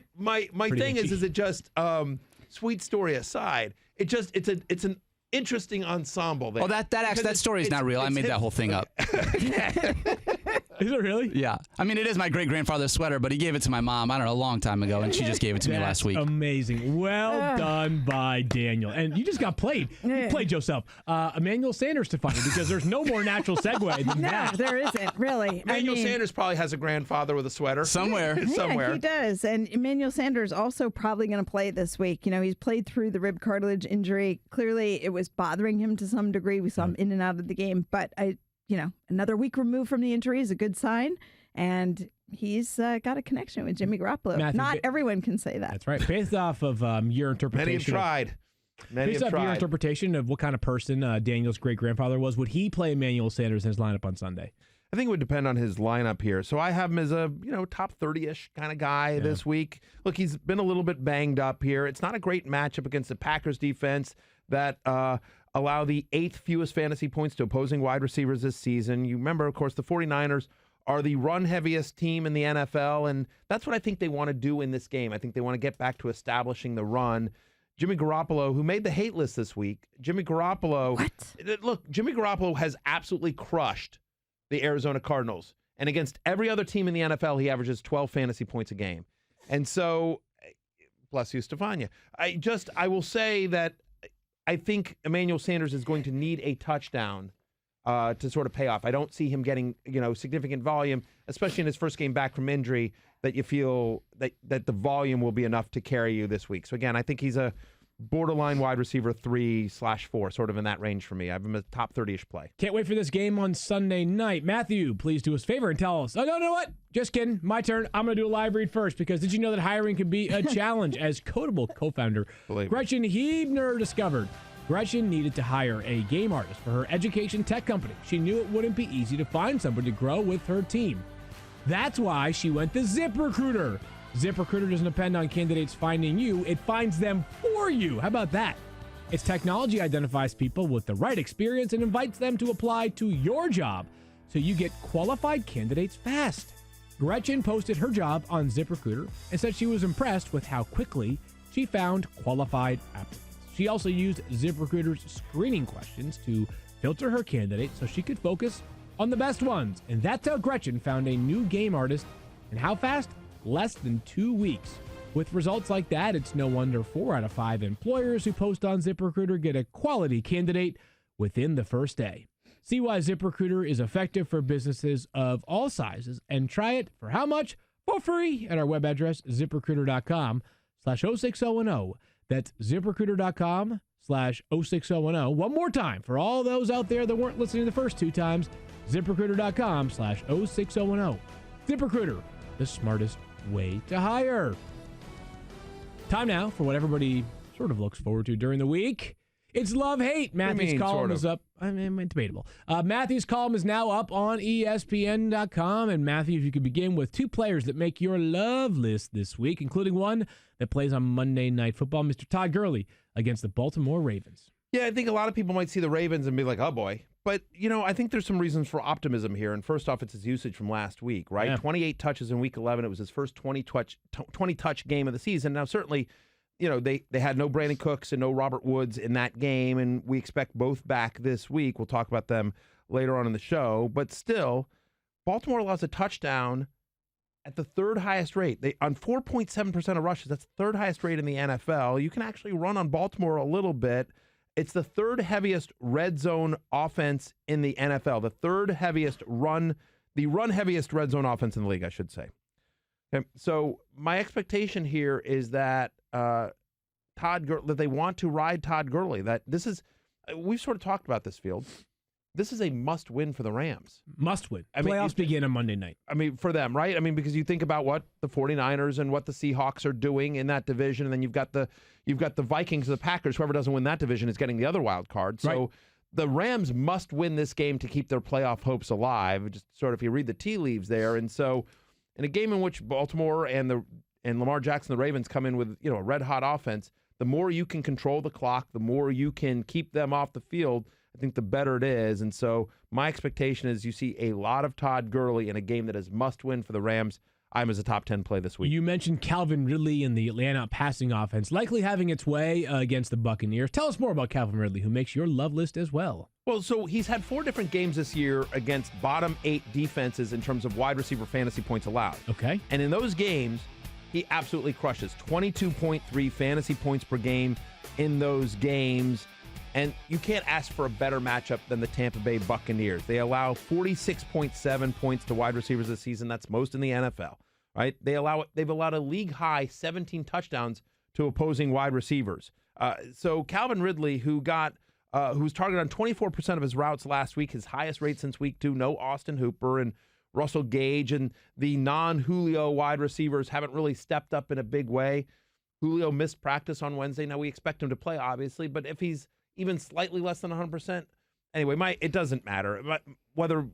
Pretty thing itchy. is it just sweet story aside? It's an interesting ensemble. There. Oh, that story is not real. I made that whole thing up. Is it really? Yeah. I mean, it is my great grandfather's sweater, but he gave it to my mom, I don't know, a long time ago, and she just gave it to me last week. Amazing. Well done by Daniel. And you just got played. You played yourself. Emmanuel Sanders, Stephania, because there's no more natural segue than No, that. there isn't really. Emmanuel Sanders probably has a grandfather with a sweater Somewhere. somewhere. Yeah, he does. And Emmanuel Sanders also probably going to play this week. He's played through the rib cartilage injury. Clearly, it was bothering him to some degree. We saw him in and out of the game. But another week removed from the injury is a good sign. And he's got a connection with Jimmy Garoppolo. Matthew, Not everyone can say that. That's right. Based off of your interpretation. Many have tried. Many Based have off your tried. interpretation of what kind of person Daniel's great grandfather was, would he play Emmanuel Sanders in his lineup on Sunday? I think it would depend on his lineup here. So I have him as a top 30-ish kind of guy this week. Look, he's been a little bit banged up here. It's not a great matchup against the Packers defense that allow the 8th fewest fantasy points to opposing wide receivers this season. You remember, of course, the 49ers are the run-heaviest team in the NFL, and that's what I think they want to do in this game. I think they want to get back to establishing the run. Jimmy Garoppolo, who made the hate list this week, Jimmy Garoppolo has absolutely crushed the Arizona Cardinals. And against every other team in the NFL, he averages 12 fantasy points a game. And so, bless you, Stephania. I will say that I think Emmanuel Sanders is going to need a touchdown to sort of pay off. I don't see him getting, significant volume, especially in his first game back from injury, that you feel that the volume will be enough to carry you this week. So again, I think he's a borderline wide receiver 3/4, sort of in that range for me. I have him a top 30-ish play. Can't wait for this game on Sunday night. Matthew, please do us a favor and tell us. Oh, no, know what? Just kidding. My turn. I'm going to do a live read first because did you know that hiring can be a challenge? As Codable co-founder Believe me. Gretchen Hebner discovered, Gretchen needed to hire a game artist for her education tech company. She knew it wouldn't be easy to find somebody to grow with her team. That's why she went to ZipRecruiter. ZipRecruiter doesn't depend on candidates finding you. It finds them for you. How about that? Its technology identifies people with the right experience and invites them to apply to your job so you get qualified candidates fast. Gretchen posted her job on ZipRecruiter and said she was impressed with how quickly she found qualified applicants. She also used ZipRecruiter's screening questions to filter her candidates so she could focus on the best ones. And that's how Gretchen found a new game artist. And how fast? Less than 2 weeks. With results like that, it's no wonder 4 out of 5 employers who post on ZipRecruiter get a quality candidate within the first day. See why ZipRecruiter is effective for businesses of all sizes and try it for how much? For free at our web address, ZipRecruiter.com/06010. That's ZipRecruiter.com/06010. One more time for all those out there that weren't listening the first 2 times, ZipRecruiter.com/06010. ZipRecruiter, the smartest way to hire. Time now for what everybody sort of looks forward to during the week. It's love-hate. Matthew's column is up. I mean, debatable. Matthew's column is now up on ESPN.com. And Matthew, if you could begin with 2 players that make your love list this week, including one that plays on Monday Night Football, Mr. Todd Gurley against the Baltimore Ravens. Yeah, I think a lot of people might see the Ravens and be like, oh boy. But, I think there's some reasons for optimism here. And first off, it's his usage from last week, right? Yeah. 28 touches in week 11. It was his first 20-touch game of the season. Now, certainly, they had no Brandon Cooks and no Robert Woods in that game, and we expect both back this week. We'll talk about them later on in the show. But still, Baltimore allows a touchdown at the 3rd highest rate. On 4.7% of rushes, that's the 3rd highest rate in the NFL. You can actually run on Baltimore a little bit. It's the 3rd heaviest red zone offense in the NFL. The 3rd heaviest heaviest red zone offense in the league, I should say. Okay, so my expectation here is that that they want to ride Todd Gurley. That this is, we've sort of talked about this field. This is a must-win for the Rams. Must win. Playoffs begin on Monday night. For them, right? Because you think about what the 49ers and what the Seahawks are doing in that division, and then you've got the Vikings, the Packers. Whoever doesn't win that division is getting the other wild card. So right. The Rams must win this game to keep their playoff hopes alive. Just sort of, if you read the tea leaves there, and so in a game in which Baltimore and Lamar Jackson, the Ravens, come in with a red hot offense, the more you can control the clock, the more you can keep them off the field, I think the better it is. And so my expectation is you see a lot of Todd Gurley in a game that is must-win for the Rams. I'm as a top 10 play this week. You mentioned Calvin Ridley in the Atlanta passing offense, likely having its way against the Buccaneers. Tell us more about Calvin Ridley, who makes your love list as well. Well, so he's had 4 different games this year against bottom 8 defenses in terms of wide receiver fantasy points allowed. Okay. And in those games, he absolutely crushes. 22.3 fantasy points per game in those games. And you can't ask for a better matchup than the Tampa Bay Buccaneers. They allow 46.7 points to wide receivers this season. That's most in the NFL, right? They've allowed a league-high 17 touchdowns to opposing wide receivers. So Calvin Ridley, who was targeted on 24% of his routes last week, his highest rate since week 2, no Austin Hooper, and Russell Gage and the non-Julio wide receivers haven't really stepped up in a big way. Julio missed practice on Wednesday. Now, we expect him to play, obviously, but if he's even slightly less than 100%, anyway, it doesn't matter. Whatever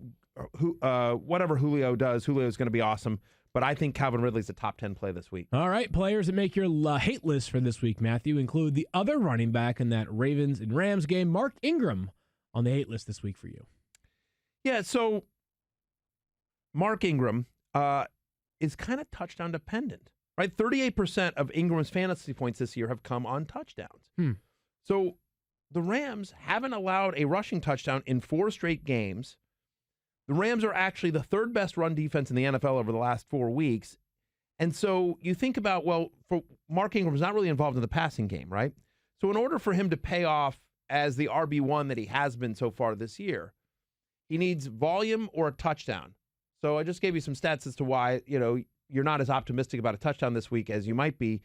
Julio does, Julio's going to be awesome. But I think Calvin Ridley's a top 10 play this week. All right, players that make your hate list for this week, Matthew, include the other running back in that Ravens and Rams game, Mark Ingram, on the hate list this week for you. Yeah, so Mark Ingram is kind of touchdown dependent, right? 38% of Ingram's fantasy points this year have come on touchdowns. So the Rams haven't allowed a rushing touchdown in 4 straight games. The Rams are actually the 3rd best run defense in the NFL over the last 4 weeks. And so you think about, for Mark Ingram's not really involved in the passing game, right? So in order for him to pay off as the RB1 that he has been so far this year, he needs volume or a touchdown. So I just gave you some stats as to why, you're not as optimistic about a touchdown this week as you might be.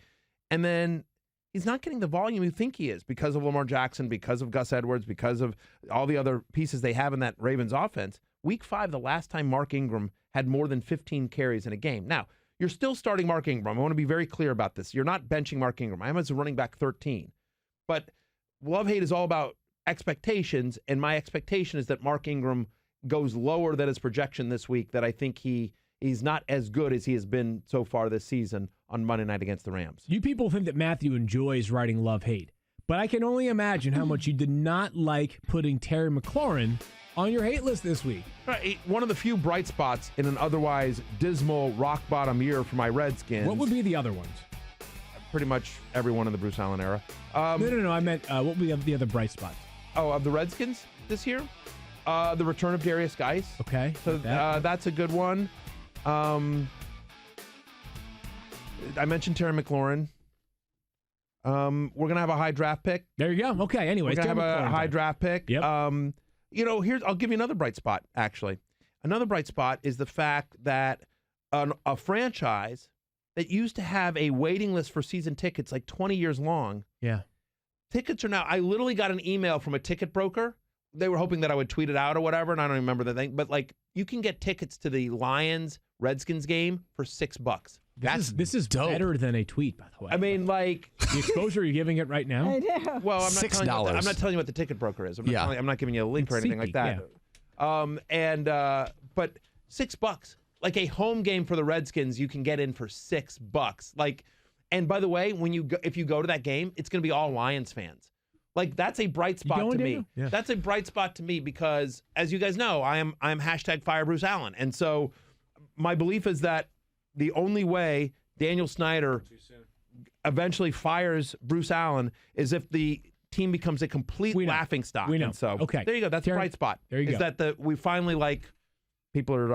And then he's not getting the volume you think he is because of Lamar Jackson, because of Gus Edwards, because of all the other pieces they have in that Ravens offense. Week 5, the last time Mark Ingram had more than 15 carries in a game. Now, you're still starting Mark Ingram. I want to be very clear about this. You're not benching Mark Ingram. I am as a running back 13. But love-hate is all about expectations, and my expectation is that Mark Ingram goes lower than his projection this week, that I think he's not as good as he has been so far this season on Monday night against the Rams. You people think that Matthew enjoys writing love-hate, But I can only imagine how much you did not like putting Terry McLaurin on your hate list this week. Right, one of the few bright spots in an otherwise dismal rock bottom year for my Redskins. What would be the other ones? Pretty much everyone in the Bruce Allen era. No. I meant what would be the other bright spots? Oh, of the Redskins this year? The return of Darius Geis. Okay. So that's a good one. I mentioned Terry McLaurin. We're going to have a high draft pick. There you go. Okay, anyways. We're going to have a high draft pick. Yep. I'll give you another bright spot, actually. Another bright spot is the fact that a franchise that used to have a waiting list for season tickets like 20 years long. Yeah. Tickets are now, I literally got an email from a ticket broker. They were hoping that I would tweet it out or whatever, and I don't remember the thing. But, like, you can get tickets to the Lions-Redskins game for $6. This is dope. Better than a tweet, by the way. I mean, like... The exposure you're giving it right now? I know. Well, I'm not $6. I'm not telling you what the ticket broker is. I'm not giving you a link or anything like that. Yeah. But $6, like a home game for the Redskins, you can get in for $6. Like, and by the way, if you go to that game, it's going to be all Lions fans. Like, that's a bright spot to me. Yeah. That's a bright spot to me because, as you guys know, I'm #fire Bruce Allen, and so my belief is that the only way Daniel Snyder eventually fires Bruce Allen is if the team becomes a complete laughingstock. We know. And so okay. There you go. That's a bright spot. There you go. go. Is that we finally people are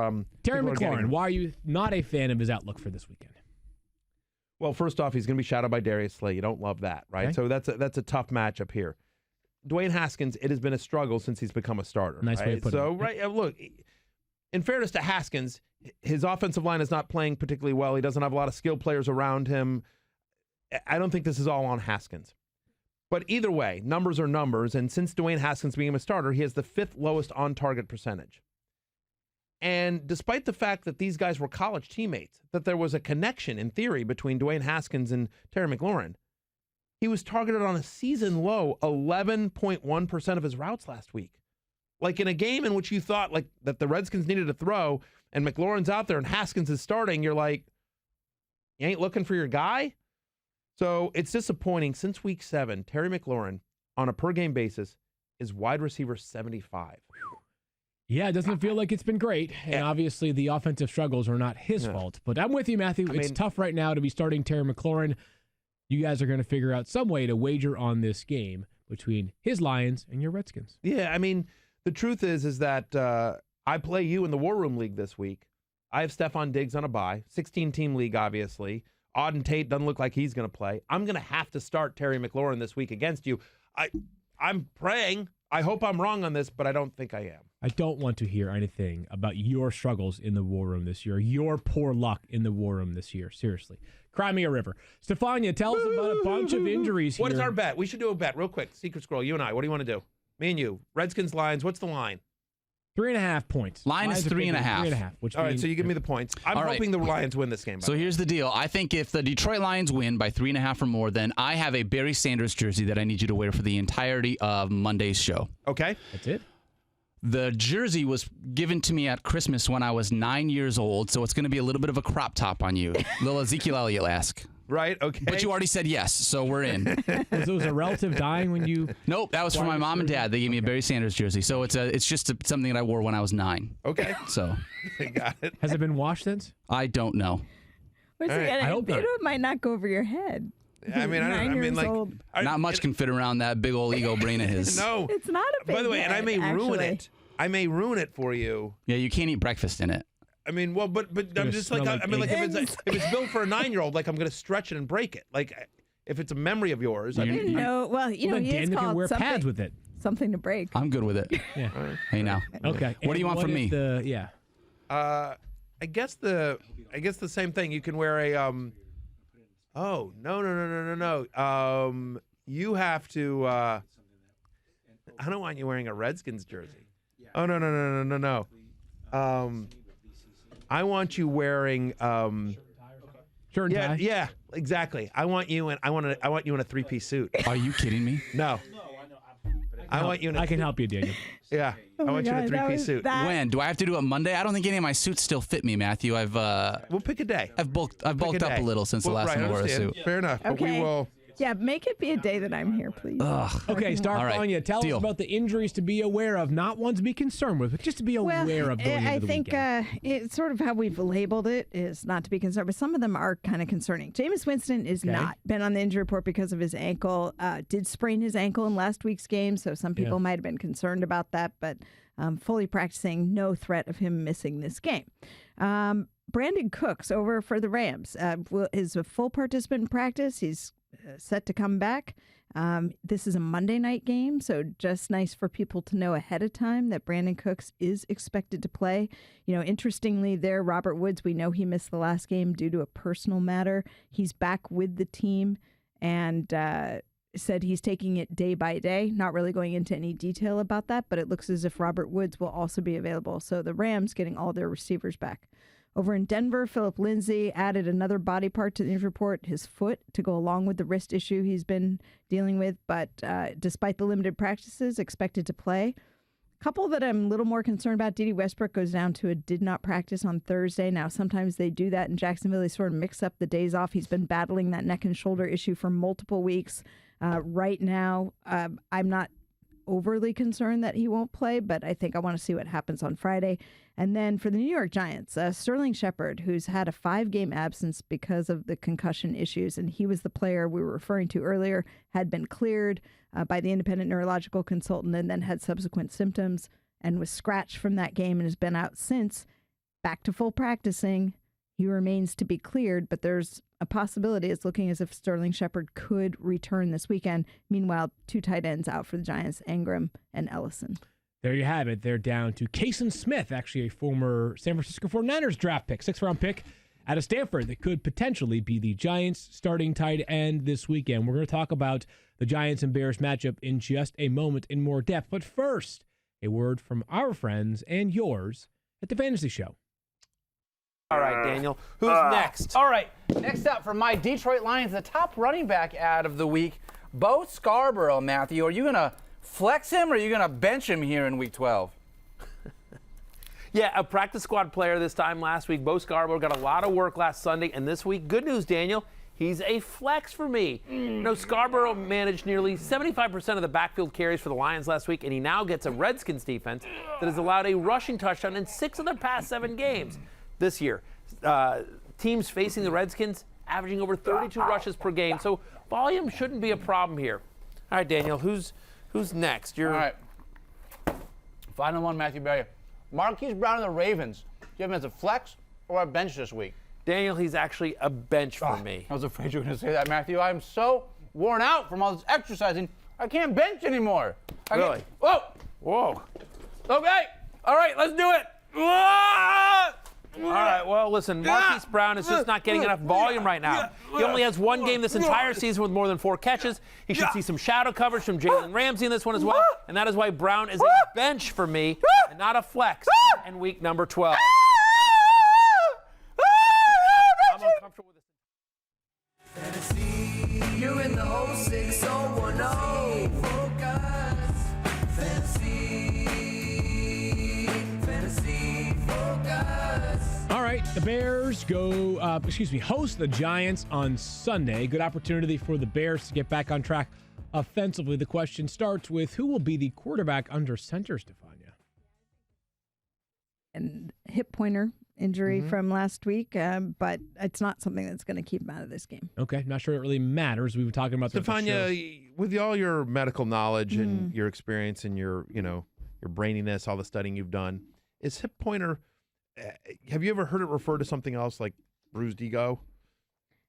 Terry people are getting McLaurin, him. why are you not a fan of his outlook for this weekend? Well, first off, he's going to be shadowed by Darius Slay. You don't love that, right? Okay. So that's a tough matchup here. Dwayne Haskins, it has been a struggle since he's become a starter. Nice way of putting it. So, right, look, in fairness to Haskins, his offensive line is not playing particularly well. He doesn't have a lot of skilled players around him. I don't think this is all on Haskins. But either way, numbers are numbers, and since Dwayne Haskins became a starter, he has the 5th lowest on-target percentage. And despite the fact that these guys were college teammates, that there was a connection, in theory, between Dwayne Haskins and Terry McLaurin, he was targeted on a season low 11.1% of his routes last week. Like in a game in which you thought like that the Redskins needed to throw and McLaurin's out there and Haskins is starting, you're like, you ain't looking for your guy? So it's disappointing. Since week 7, Terry McLaurin, on a per-game basis, is wide receiver 75. Yeah, it doesn't feel like it's been great. And obviously the offensive struggles are not his fault. But I'm with you, Matthew. It's tough right now to be starting Terry McLaurin. You guys are going to figure out some way to wager on this game between his Lions and your Redskins. Yeah, I mean, the truth is that I play you in the War Room League this week. I have Stephon Diggs on a bye. 16-team league, obviously. Auden Tate doesn't look like he's going to play. I'm going to have to start Terry McLaurin this week against you. I'm praying. I hope I'm wrong on this, but I don't think I am. I don't want to hear anything about your struggles in the War Room this year, your poor luck in the War Room this year. Seriously. Cry me a river. Stephania, tell us about a bunch of injuries here. What is our bet? We should do a bet real quick. Secret Scroll, you and I. What do you want to do? Me and you. Redskins, Lions. What's the line? 3.5 points. Line is 3.5. 3.5. Which all right, so you give me the points. I'm hoping the Lions win this game. So here's the deal. I think if the Detroit Lions win by 3.5 or more, then I have a Barry Sanders jersey that I need you to wear for the entirety of Monday's show. Okay. That's it. The jersey was given to me at Christmas when I was 9 years old, so it's going to be a little bit of a crop top on you. Little Ezekiel Elliott-esque. Right, okay. But you already said yes, so we're in. Was a relative dying when you... Nope, that was for my mom and dad. They gave me a Barry Sanders jersey, so it's just something that I wore when I was 9. Okay. So. Got it. Has it been washed since? I don't know. Where's All right. it? I hope not. It might not go over your head. I mean, old. Not much can fit around that big old ego brain of his. No. It's not a big By the way, and I may head, ruin actually. it. I may ruin it for you. Yeah, you can't eat breakfast in it. I mean, well, but I'm just like, smell I like mean, like eggs. if it's built for a 9-year-old, like I'm going to stretch it and break it. Like if it's a memory of yours, I mean, No, well, you know, Then he is Daniel can called wear something, pads with it. something to break. I'm good with it. Yeah. Hey, now. Okay. What do you want from me? Yeah. I guess the same thing. You can wear a Oh no. You have to. I don't want you wearing a Redskins jersey. Oh no. I want you wearing. Shirt and tie? Yeah, exactly. I want you in. I want you in a 3-piece suit. Are you kidding me? No. I want you in. I can help you, Daniel. Yeah. I want you in a 3-piece suit. When? Do I have to do it Monday? I don't think any of my suits still fit me, Matthew. I've We'll pick a day. bulked up Pick a day. little since the last right, time I wore a understand. suit. Fair enough. But we Okay. will. Yeah, make it be a day that I'm here, please. Okay, Starfania, tell Deal. us about the injuries to be aware of, not ones to be concerned with, but just to be aware of going into the weekend. I think it's sort of how we've labeled it is not to be concerned, but some of them are kind of concerning. Jameis Winston is not been on the injury report because of his ankle. Did sprain his ankle in last week's game, so some people might have been concerned about that, but fully practicing, no threat of him missing this game. Brandon Cooks over for the Rams is a full participant in practice. He's set to come back. This is a Monday night game, so just nice for people to know ahead of time that Brandon Cooks is expected to play. You know, interestingly there, Robert Woods, we know he missed the last game due to a personal matter. He's back with the team and said he's taking it day by day, not really going into any detail about that, but it looks as if Robert Woods will also be available. So the Rams getting all their receivers back. Over in Denver, Philip Lindsay added another body part to the injury report, his foot, to go along with the wrist issue he's been dealing with. But despite the limited practices, expected to play. A couple that I'm a little more concerned about, Dede Westbrook goes down to a did not practice on Thursday. Now, sometimes they do that in Jacksonville. They sort of mix up the days off. He's been battling that neck and shoulder issue for multiple weeks. Right now, I'm not overly concerned that he won't play, but I think I want to see what happens on Friday. And then for the New York Giants, Sterling Shepard, who's had a 5-game absence because of the concussion issues, and he was the player we were referring to earlier, had been cleared by the independent neurological consultant and then had subsequent symptoms and was scratched from that game and has been out since. Back to full practicing. He remains to be cleared, but there's a possibility. It's looking as if Sterling Shepard could return this weekend. Meanwhile, 2 tight ends out for the Giants, Ingram and Ellison. There you have it. They're down to Kasem Smith, actually a former San Francisco 49ers draft pick, 6th-round pick out of Stanford that could potentially be the Giants' starting tight end this weekend. We're going to talk about the Giants and Bears matchup in just a moment in more depth. But first, a word from our friends and yours at the Fantasy Show. All right, Daniel. Who's next? All right, next up for my Detroit Lions, the top running back ad of the week, Beau Scarborough, Matthew. Are you going to flex him or are you going to bench him here in Week 12? Yeah, a practice squad player this time last week. Beau Scarborough got a lot of work last Sunday, and this week, good news, Daniel, he's a flex for me. You know, Scarborough managed nearly 75% of the backfield carries for the Lions last week, and he now gets a Redskins defense that has allowed a rushing touchdown in 6 of their past 7 games this year. Teams facing the Redskins averaging over 32 rushes per game, so volume shouldn't be a problem here. All right, Daniel, who's next? All right. Final one, Matthew Berry. Marquise Brown and the Ravens. Do you have him as a flex or a bench this week? Daniel, he's actually a bench for me. I was afraid you were going to say that, Matthew. I'm so worn out from all this exercising, I can't bench anymore. Really? Whoa. Okay. All right, let's do it. All right, well, listen, Marquise Brown is just not getting enough volume right now. He only has 1 game this entire season with more than 4 catches. He should see some shadow coverage from Jalen Ramsey in this one as well, and that is why Brown is a bench for me and not a flex in week number 12. I'm uncomfortable with this. Fantasy, you're in the whole 6010. Focus. Fantasy, focus. All right, the Bears host the Giants on Sunday. Good opportunity for the Bears to get back on track offensively. The question starts with who will be the quarterback under center, Stephania? And hip pointer injury from last week, but it's not something that's going to keep him out of this game. Okay, not sure it really matters. We were talking about Stephania, with all your medical knowledge and your experience and your braininess, all the studying you've done, is hip pointer, have you ever heard it referred to something else like bruised ego?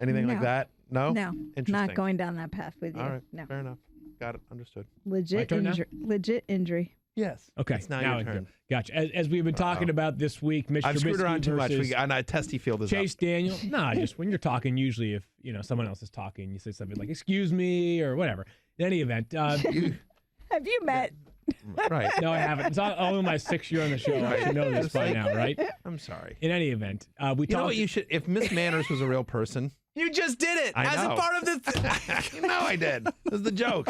Anything like that? No? No, Interesting. not going down that path with you. All right, No. fair enough. Got it, understood. My turn now? Legit injury. Yes. Okay, It's now your turn. Gotcha. As we've been talking about this week, Mr. I've screwed Trubisky around too much. versus Testy field is Chase up. Daniel. Nah, just when you're talking, usually if someone else is talking, you say something like "excuse me" or whatever. In any event, Have you met? Right. no, I haven't. It's only my 6th year on the show. I should know this by now, right? I'm sorry. In any event, we You know talked. what you should, if Miss Manners was a real person. You just did it I as know. a part of this. You know I did. It was the joke.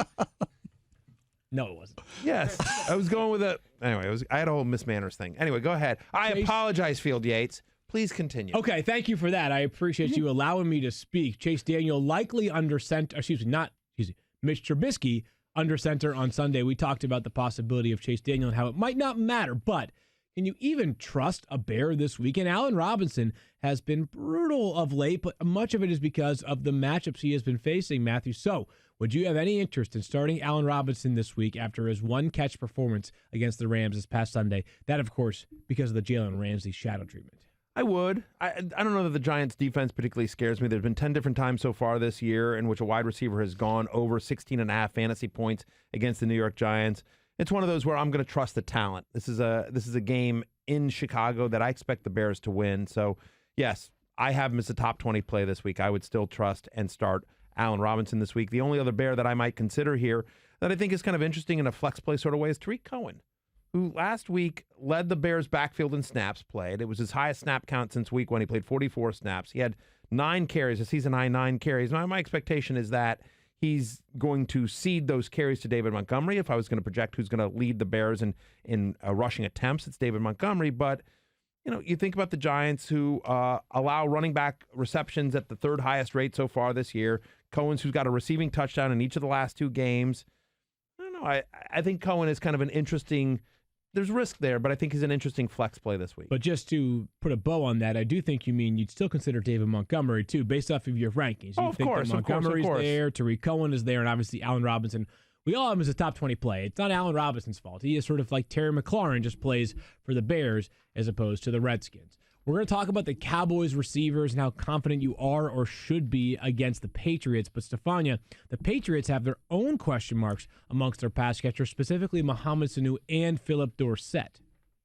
No, it wasn't. Yes. I was going with I had a whole Miss Manners thing. Anyway, go ahead. I apologize, Field Yates. Please continue. Okay, thank you for that. I appreciate you allowing me to speak. Chase Daniel likely under center, Mitch Trubisky under center on Sunday. We talked about the possibility of Chase Daniel and how it might not matter, but can you even trust a Bear this weekend? Allen Robinson has been brutal of late, but much of it is because of the matchups he has been facing, Matthew. So, would you have any interest in starting Allen Robinson this week after his one-catch performance against the Rams this past Sunday? That, of course, because of the Jalen Ramsey shadow treatment. I would. I don't know that the Giants' defense particularly scares me. There's been 10 different times so far this year in which a wide receiver has gone over 16.5 fantasy points against the New York Giants. It's one of those where I'm going to trust the talent. This is a game in Chicago that I expect the Bears to win. So, yes, I have him as a top 20 play this week. I would still trust and start Allen Robinson this week. The only other Bear that I might consider here that I think is kind of interesting in a flex play sort of way is Tarik Cohen, who last week led the Bears' backfield in snaps played. It was his highest snap count since week one. He played 44 snaps. He had 9 carries, a season-high 9 carries. My expectation is that he's going to cede those carries to David Montgomery. If I was going to project who's going to lead the Bears in rushing attempts, it's David Montgomery. But, you think about the Giants who allow running back receptions at the 3rd highest rate so far this year. Cohen's who's got a receiving touchdown in each of the last 2 games. I don't know. I think Cohen is kind of an interesting... There's risk there, but I think he's an interesting flex play this week. But just to put a bow on that, I do think you mean you'd still consider David Montgomery, too, based off of your rankings. Oh, of course, that Montgomery's of course. there, Tarik Cohen is there, and obviously Allen Robinson. We all have him as a top 20 play. It's not Allen Robinson's fault. He is sort of like Terry McLaurin, just plays for the Bears as opposed to the Redskins. We're going to talk about the Cowboys receivers and how confident you are or should be against the Patriots. But, Stephania, the Patriots have their own question marks amongst their pass catchers, specifically Mohamed Sanu and Phillip Dorsett.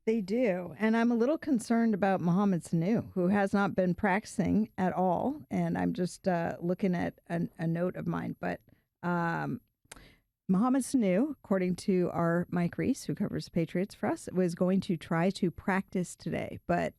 They do. And I'm a little concerned about Mohamed Sanu, who has not been practicing at all. And I'm just looking at a note of mine. But Mohamed Sanu, according to our Mike Reese, who covers the Patriots for us, was going to try to practice today. But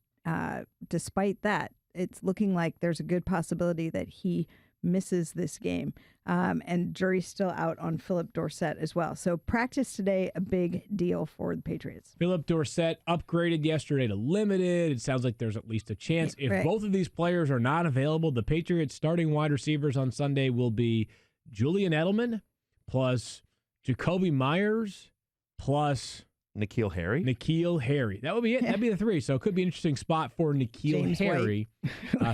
despite that, it's looking like there's a good possibility that he misses this game. And jury's still out on Phillip Dorsett as well. So practice today, a big deal for the Patriots. Phillip Dorsett upgraded yesterday to limited. It sounds like there's at least a chance. If both of these players are not available, the Patriots starting wide receivers on Sunday will be Julian Edelman plus Jacoby Myers plus N'Keal Harry. That would be it. That'd be the 3. So it could be an interesting spot for N'Keal Harry.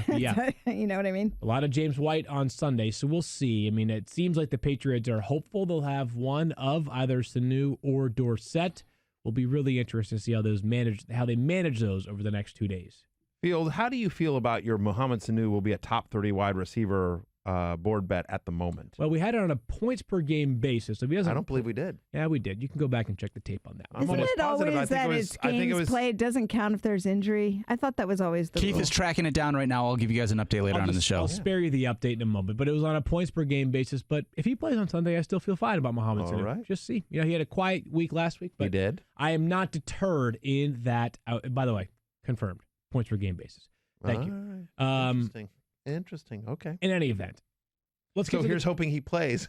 Yeah. You know what I mean? A lot of James White on Sunday, so we'll see. I mean, it seems like the Patriots are hopeful they'll have one of either Sanu or Dorsett. Will be really interesting to see how they manage those over the next 2 days. Field, how do you feel about your Mohamed Sanu will be a top 30 wide receiver board bet at the moment? Well, we had it on a points per game basis. If he doesn't, I don't believe we did. Yeah, we did. You can go back and check the tape on that. Isn't it always that it's games played doesn't count if there's injury? I thought that was always the Keith rule. is tracking it down right now. I'll give you guys an update later on in the show. I'll spare you the update in a moment, but it was on a points per game basis. But if he plays on Sunday, I still feel fine about Mohamed Sanu. Right. Just see. He had a quiet week last week, but He did. I am not deterred in that. By the way, confirmed points per game basis. Thank you. Right. Interesting. Okay. In any event, let's So here's hoping he plays.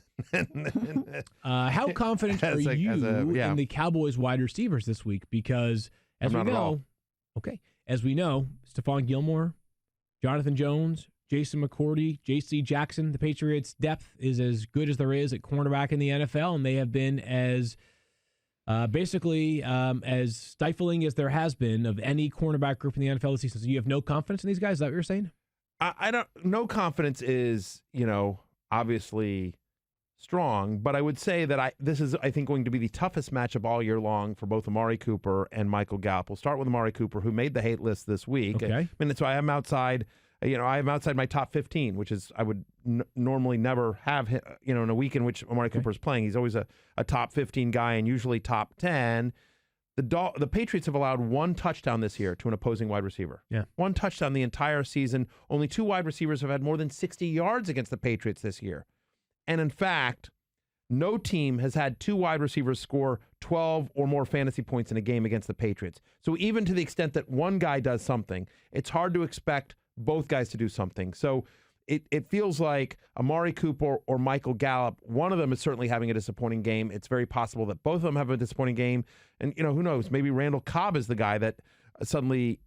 How confident are you in the Cowboys wide receivers this week? Because as we know, Stephon Gilmore, Jonathan Jones, Jason McCourty, J.C. Jackson, the Patriots' depth is as good as there is at cornerback in the NFL, and they have been as as stifling as there has been of any cornerback group in the NFL this season. So you have no confidence in these guys? Is that what you're saying? I don't. No confidence is, obviously strong, but I would say that this is, I think, going to be the toughest matchup all year long for both Amari Cooper and Michael Gallup. We'll start with Amari Cooper, who made the hate list this week. Okay. So I am outside. I'm outside my top 15, which is I would normally never have. In a week in which Amari Cooper is playing, he's always a top 15 guy and usually top 10. The Patriots have allowed 1 touchdown this year to an opposing wide receiver. Yeah. 1 touchdown the entire season. Only 2 wide receivers have had more than 60 yards against the Patriots this year. And in fact, no team has had 2 wide receivers score 12 or more fantasy points in a game against the Patriots. So even to the extent that one guy does something, it's hard to expect both guys to do something. So it feels like Amari Cooper or Michael Gallup, one of them is certainly having a disappointing game. It's very possible that both of them have a disappointing game. And, who knows? Maybe Randall Cobb is the guy that suddenly,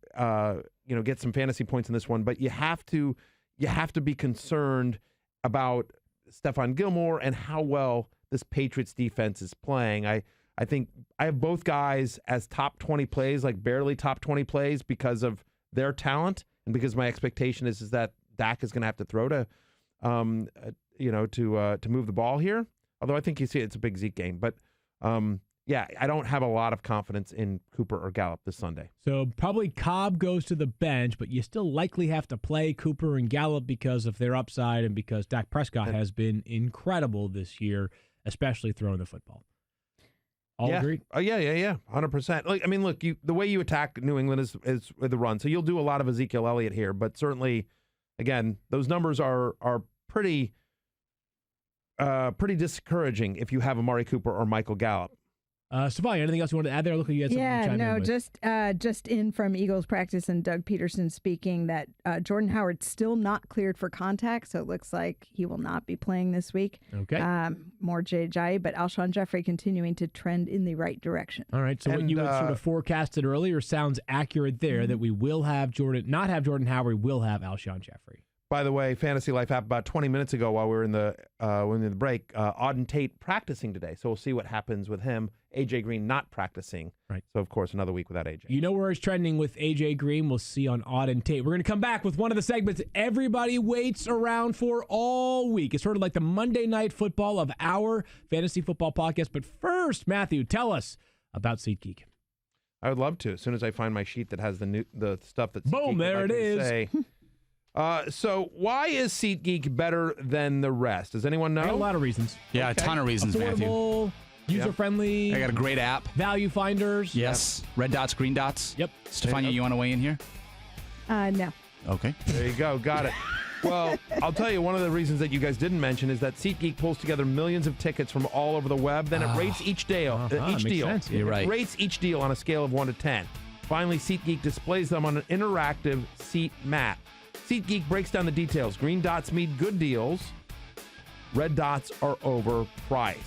get some fantasy points in this one, but you have to be concerned about Stephon Gilmore and how well this Patriots defense is playing. I think I have both guys as top 20 plays, like barely top 20 plays because of their talent and because my expectation is that Dak is going to have to throw to move the ball here. Although I think you see it's a big Zeke game, but I don't have a lot of confidence in Cooper or Gallup this Sunday. So probably Cobb goes to the bench, but you still likely have to play Cooper and Gallup because of their upside and because Dak Prescott has been incredible this year, especially throwing the football. All agreed? 100%. Look, the way you attack New England is with the run. So you'll do a lot of Ezekiel Elliott here, but certainly, again, those numbers are pretty discouraging if you have Amari Cooper or Michael Gallup. Stephania, anything else you wanted to add there? Look like you had something to chime in with. just in from Eagles practice and Doug Peterson speaking that Jordan Howard's still not cleared for contact, so it looks like he will not be playing this week. Okay. More Jai, but Alshon Jeffrey continuing to trend in the right direction. All right, so what you had sort of forecasted earlier sounds accurate there, that we will have not have Jordan Howard, we'll have Alshon Jeffrey. By the way, Fantasy Life app about 20 minutes ago while we were in the break, Auden Tate practicing today. So we'll see what happens with him. A.J. Green not practicing. Right. So, of course, another week without A.J. You know where it's trending with A.J. Green. We'll see on Auden Tate. We're going to come back with one of the segments everybody waits around for all week. It's sort of like the Monday Night Football of our fantasy football podcast. But first, Matthew, tell us about SeatGeek. I would love to. As soon as I find my sheet that has the stuff that's boom, there it is. So why is SeatGeek better than the rest? Does anyone know? A lot of reasons. Yeah, a ton of reasons, Affordable, Matthew. User-friendly. I got a great app. Value finders. Yes. Red dots, green dots. Yep. Stephania, you want to weigh in here? No. Okay. There you go. Got it. Well, I'll tell you, one of the reasons that you guys didn't mention is that SeatGeek pulls together millions of tickets from all over the web. Then it rates each deal. Makes sense. You're right. It rates each deal on a scale of 1 to 10. Finally, SeatGeek displays them on an interactive seat map. SeatGeek breaks down the details. Green dots mean good deals. Red dots are overpriced.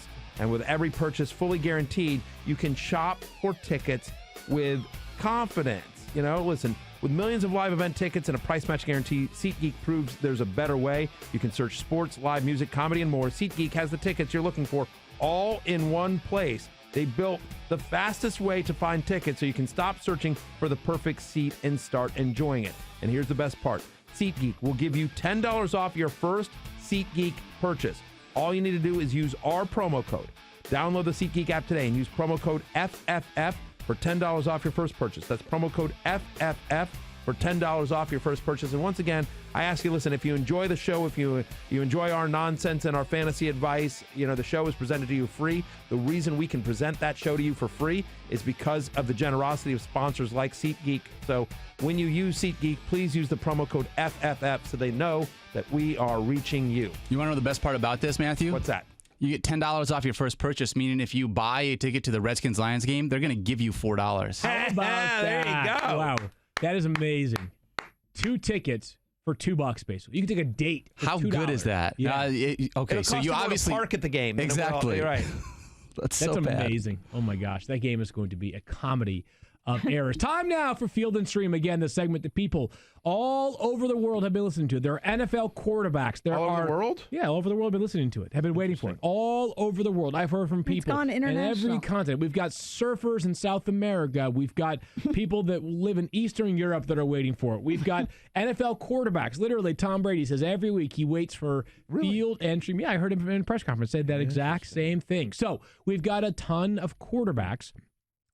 And with every purchase fully guaranteed, you can shop for tickets with confidence. Listen, with millions of live event tickets and a price match guarantee, SeatGeek proves there's a better way. You can search sports, live music, comedy, and more. SeatGeek has the tickets you're looking for all in one place. They built the fastest way to find tickets so you can stop searching for the perfect seat and start enjoying it. And here's the best part. SeatGeek will give you $10 off your first SeatGeek purchase. All you need to do is use our promo code. Download the SeatGeek app today and use promo code FFF for $10 off your first purchase. That's promo code FFF for $10 off your first purchase. And once again, I ask you, listen, if you enjoy the show, if you enjoy our nonsense and our fantasy advice, the show is presented to you free. The reason we can present that show to you for free is because of the generosity of sponsors like SeatGeek. So when you use SeatGeek, please use the promo code FFF so they know that we are reaching you. You want to know the best part about this, Matthew? What's that? You get $10 off your first purchase, meaning if you buy a ticket to the Redskins-Lions game, they're going to give you $4. How about that? There you go. Wow. That is amazing. 2 tickets for $2, basically. You can take a date for How $2. good is that? Yeah. Okay, It'll so cost you to obviously go to park at the game. Exactly. You're right. That's so bad. amazing. Oh my gosh, that game is going to be a comedy of errors. Time now for Field and Stream. Again, the segment that people all over the world have been listening to. There are NFL quarterbacks. All over the world? Yeah, all over the world have been listening to it. Have been waiting for it. All over the world. I've heard from people gone in every international. continent. We've got surfers in South America. We've got people that live in Eastern Europe that are waiting for it. We've got NFL quarterbacks. Literally, Tom Brady says every week he waits for Field and Stream. Yeah, I heard him in a press conference say that exact same thing. So we've got a ton of quarterbacks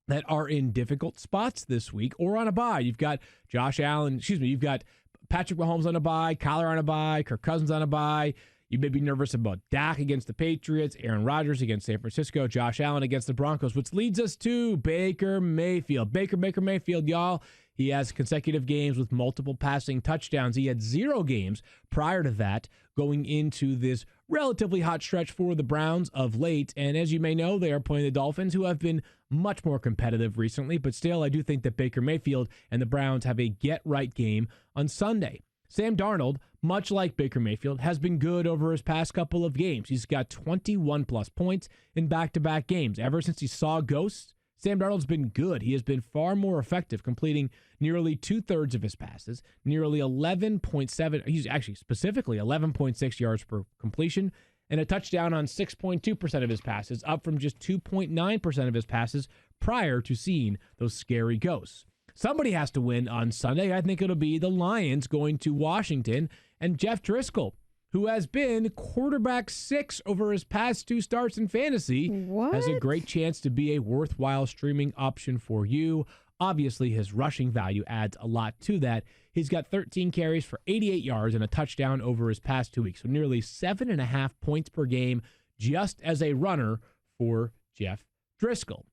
that are in difficult spots this week or on a bye. You've got you've got Patrick Mahomes on a bye, Kyler on a bye, Kirk Cousins on a bye. You may be nervous about Dak against the Patriots, Aaron Rodgers against San Francisco, Josh Allen against the Broncos, which leads us to Baker Mayfield. Baker Mayfield, y'all. He has consecutive games with multiple passing touchdowns. He had 0 games prior to that going into this relatively hot stretch for the Browns of late. And as you may know, they are playing the Dolphins, who have been much more competitive recently. But still, I do think that Baker Mayfield and the Browns have a get-right game on Sunday. Sam Darnold, much like Baker Mayfield, has been good over his past couple of games. He's got 21-plus points in back-to-back games. Ever since he saw ghosts, Sam Darnold's been good. He has been far more effective, completing nearly 2/3 of his passes, nearly 11.7, he's actually specifically 11.6 yards per completion, and a touchdown on 6.2% of his passes, up from just 2.9% of his passes prior to seeing those scary ghosts. Somebody has to win on Sunday. I think it'll be the Lions going to Washington, and Jeff Driscoll, who has been quarterback 6 over his past 2 starts in fantasy, has a great chance to be a worthwhile streaming option for you. Obviously, his rushing value adds a lot to that. He's got 13 carries for 88 yards and a touchdown over his past 2 weeks, so nearly 7.5 points per game just as a runner for Jeff Driscoll.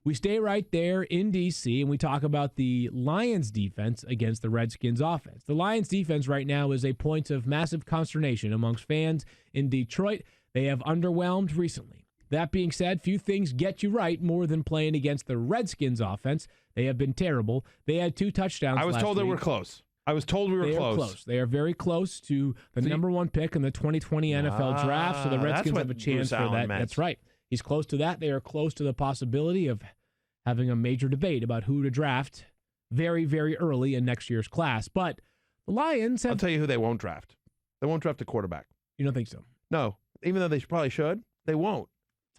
We stay right there in D.C., and we talk about the Lions' defense against the Redskins' offense. The Lions' defense right now is a point of massive consternation amongst fans in Detroit. They have underwhelmed recently. That being said, few things get you right more than playing against the Redskins' offense. They have been terrible. They had 2 touchdowns I was last told they week. were close. I was told we were They close. are close. They are very close to the number 1 pick in the 2020 NFL draft, so the that's Redskins what have a chance Bruce for Allen that. meant. That's right. He's close to that. They are close to the possibility of having a major debate about who to draft very, very early in next year's class. But the Lions have... I'll tell you who they won't draft. They won't draft a quarterback. You don't think so? No. Even though they probably should, they won't.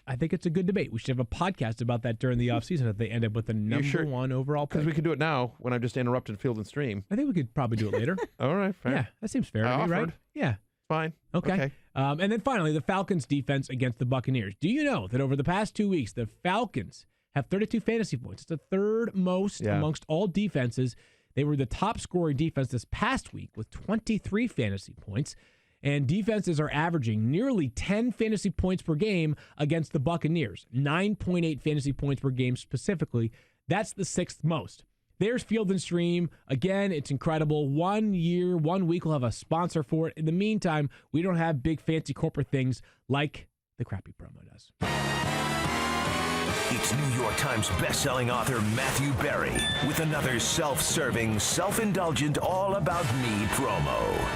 I think it's a good debate. We should have a podcast about that during the offseason if they end up with the number 1 overall pick. Because we could do it now when I've just interrupted Field and Stream. I think we could probably do it later. All right, fair. Yeah, that seems fair to me, right? offered. Yeah. Fine. Okay. And then finally, the Falcons' defense against the Buccaneers. Do you know that over the past 2 weeks, the Falcons have 32 fantasy points? It's the 3rd most amongst all defenses. They were the top scoring defense this past week with 23 fantasy points. And defenses are averaging nearly 10 fantasy points per game against the Buccaneers. 9.8 fantasy points per game specifically. That's the 6th most. There's Field and Stream. Again, it's incredible. 1 year, 1 week, we'll have a sponsor for it. In the meantime, we don't have big fancy corporate things like the crappy promo does. It's New York Times bestselling author Matthew Berry with another self-serving, self-indulgent, all-about-me promo.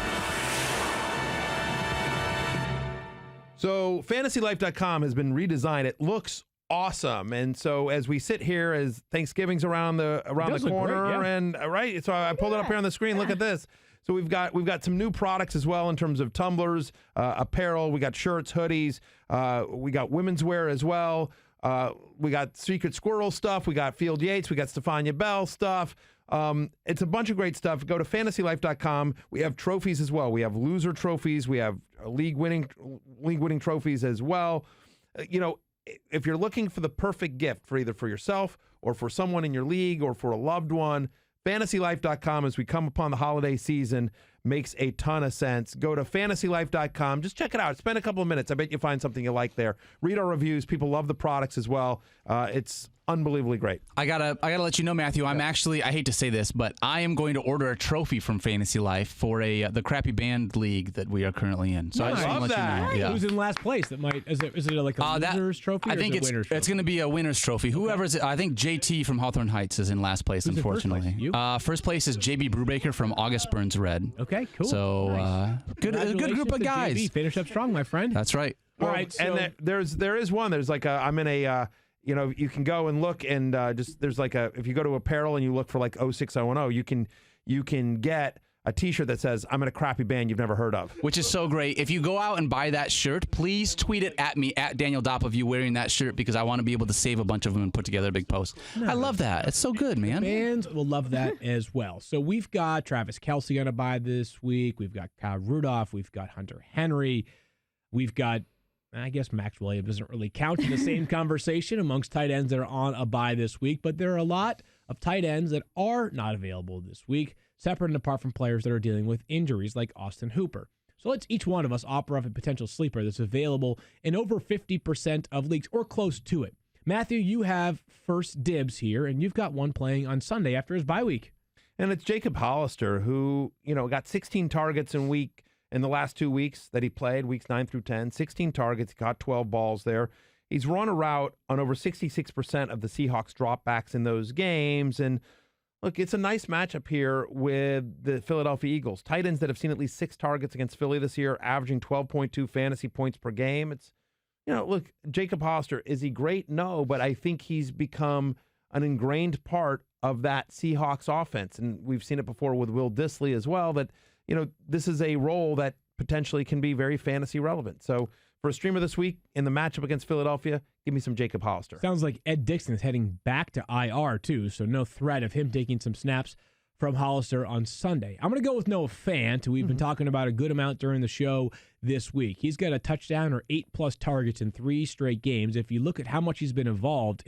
So fantasylife.com has been redesigned. It looks awesome. And so as we sit here, as Thanksgiving's around the corner, great, yeah. and right, so I pulled it up here on the screen. Look at this. So we've got some new products as well in terms of tumblers, apparel. We got shirts, hoodies. We got women's wear as well. We got Secret Squirrel stuff. We got Field Yates. We got Stephania Bell stuff. It's a bunch of great stuff. Go to fantasylife.com. We have trophies as well. We have loser trophies. We have league winning trophies as well. If you're looking for the perfect gift for either for yourself or for someone in your league or for a loved one, fantasylife.com as we come upon the holiday season makes a ton of sense. Go to fantasylife.com. Just check it out. Spend a couple of minutes. I bet you'll find something you like there. Read our reviews. People love the products as well. It's unbelievably great. I gotta let you know, Matthew. I'm actually, I hate to say this, but I am going to order a trophy from Fantasy Life for the crappy band league that we are currently in. So I just want to let you know. Yeah. Who's in last place? That might is it like a loser's trophy? I or think is it winner's trophy? it's going to be a winner's trophy. Whoever's, I think JT from Hawthorne Heights is in last place. Who's in first unfortunately, place? You? First place is JB Brubaker from August Burns Red. Okay, cool. So Nice. good group of Congratulations to guys. JB. Finish up strong, my friend. That's right. All right, so And there is one. There's like I'm in a. You can go and look and there's like if you go to apparel and you look for like 06010, you can get a T-shirt that says I'm in a crappy band you've never heard of. Which is so great. If you go out and buy that shirt, please tweet it at me, at Daniel Dopp, of you wearing that shirt, because I want to be able to save a bunch of them and put together a big post. I love that. It's so good, man. Fans will love that as well. So we've got Travis Kelce on a bye this week. We've got Kyle Rudolph. We've got Hunter Henry. We've got, I guess Max Williams doesn't really count in the same conversation amongst tight ends that are on a bye this week, but there are a lot of tight ends that are not available this week, separate and apart from players that are dealing with injuries like Austin Hooper. So let's each one of us offer up a potential sleeper that's available in over 50% of leagues or close to it. Matthew, you have first dibs here, and you've got one playing on Sunday after his bye week. And it's Jacob Hollister, who, got 16 targets in the last 2 weeks that he played, weeks 9 through 10, 16 targets, got 12 balls there. He's run a route on over 66% of the Seahawks dropbacks in those games. And look, it's a nice matchup here with the Philadelphia Eagles. Tight ends that have seen at least 6 targets against Philly this year, averaging 12.2 fantasy points per game. It's look, Jacob Hollister, is he great? No, but I think he's become an ingrained part of that Seahawks offense. And we've seen it before with Will Dissly as well, that, this is a role that potentially can be very fantasy relevant. So for a streamer this week in the matchup against Philadelphia, give me some Jacob Hollister. Sounds like Ed Dixon is heading back to IR too, so no threat of him taking some snaps from Hollister on Sunday. I'm going to go with Noah Fant, who we've been talking about a good amount during the show this week. He's got a touchdown or 8+ targets in 3 straight games. If you look at how much he's been involved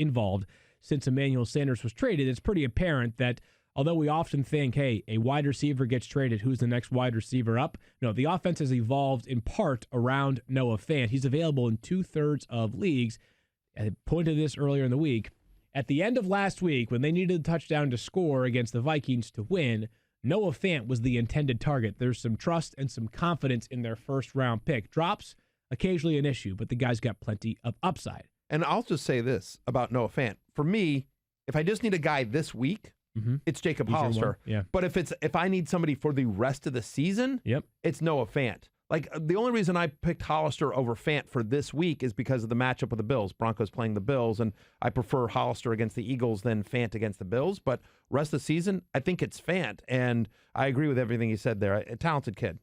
since Emmanuel Sanders was traded, it's pretty apparent that although we often think, hey, a wide receiver gets traded, who's the next wide receiver up? No, the offense has evolved in part around Noah Fant. He's available in 2/3 of leagues. I pointed this earlier in the week. At the end of last week, when they needed a touchdown to score against the Vikings to win, Noah Fant was the intended target. There's some trust and some confidence in their first-round pick. Drops, occasionally an issue, but the guy's got plenty of upside. And I'll just say this about Noah Fant. For me, if I just need a guy this week, it's Jacob Hollister. Yeah. But if I need somebody for the rest of the season, it's Noah Fant. Like, the only reason I picked Hollister over Fant for this week is because of the matchup with the Bills. Broncos playing the Bills, and I prefer Hollister against the Eagles than Fant against the Bills. But rest of the season, I think it's Fant. And I agree with everything you said there. A talented kid.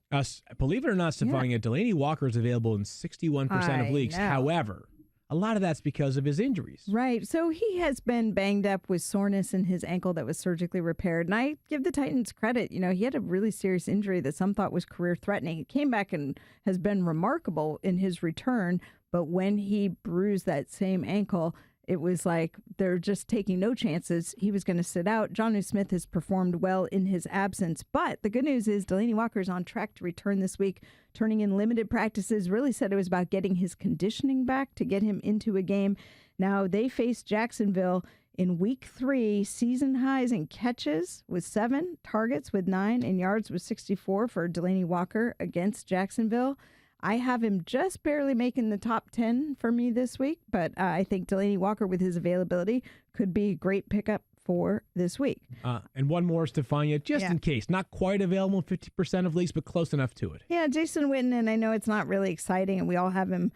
Believe it or not, Stephania, Delanie Walker is available in 61% of leagues. However, a lot of that's because of his injuries. Right. So he has been banged up with soreness in his ankle that was surgically repaired. And I give the Titans credit. He had a really serious injury that some thought was career-threatening. He came back and has been remarkable in his return. But when he bruised that same ankle, it was like they're just taking no chances. He was going to sit out. Jonnu Smith has performed well in his absence. But the good news is Delaney Walker is on track to return this week, turning in limited practices. Really said it was about getting his conditioning back to get him into a game. Now, they face Jacksonville in week 3, season highs in catches with 7, targets with 9, and yards with 64 for Delaney Walker against Jacksonville. I have him just barely making the top 10 for me this week, but I think Delaney Walker with his availability could be a great pickup for this week. And one more, Stephania, just in case. Not quite available in 50% of leagues, but close enough to it. Yeah, Jason Witten, and I know it's not really exciting, and we all have him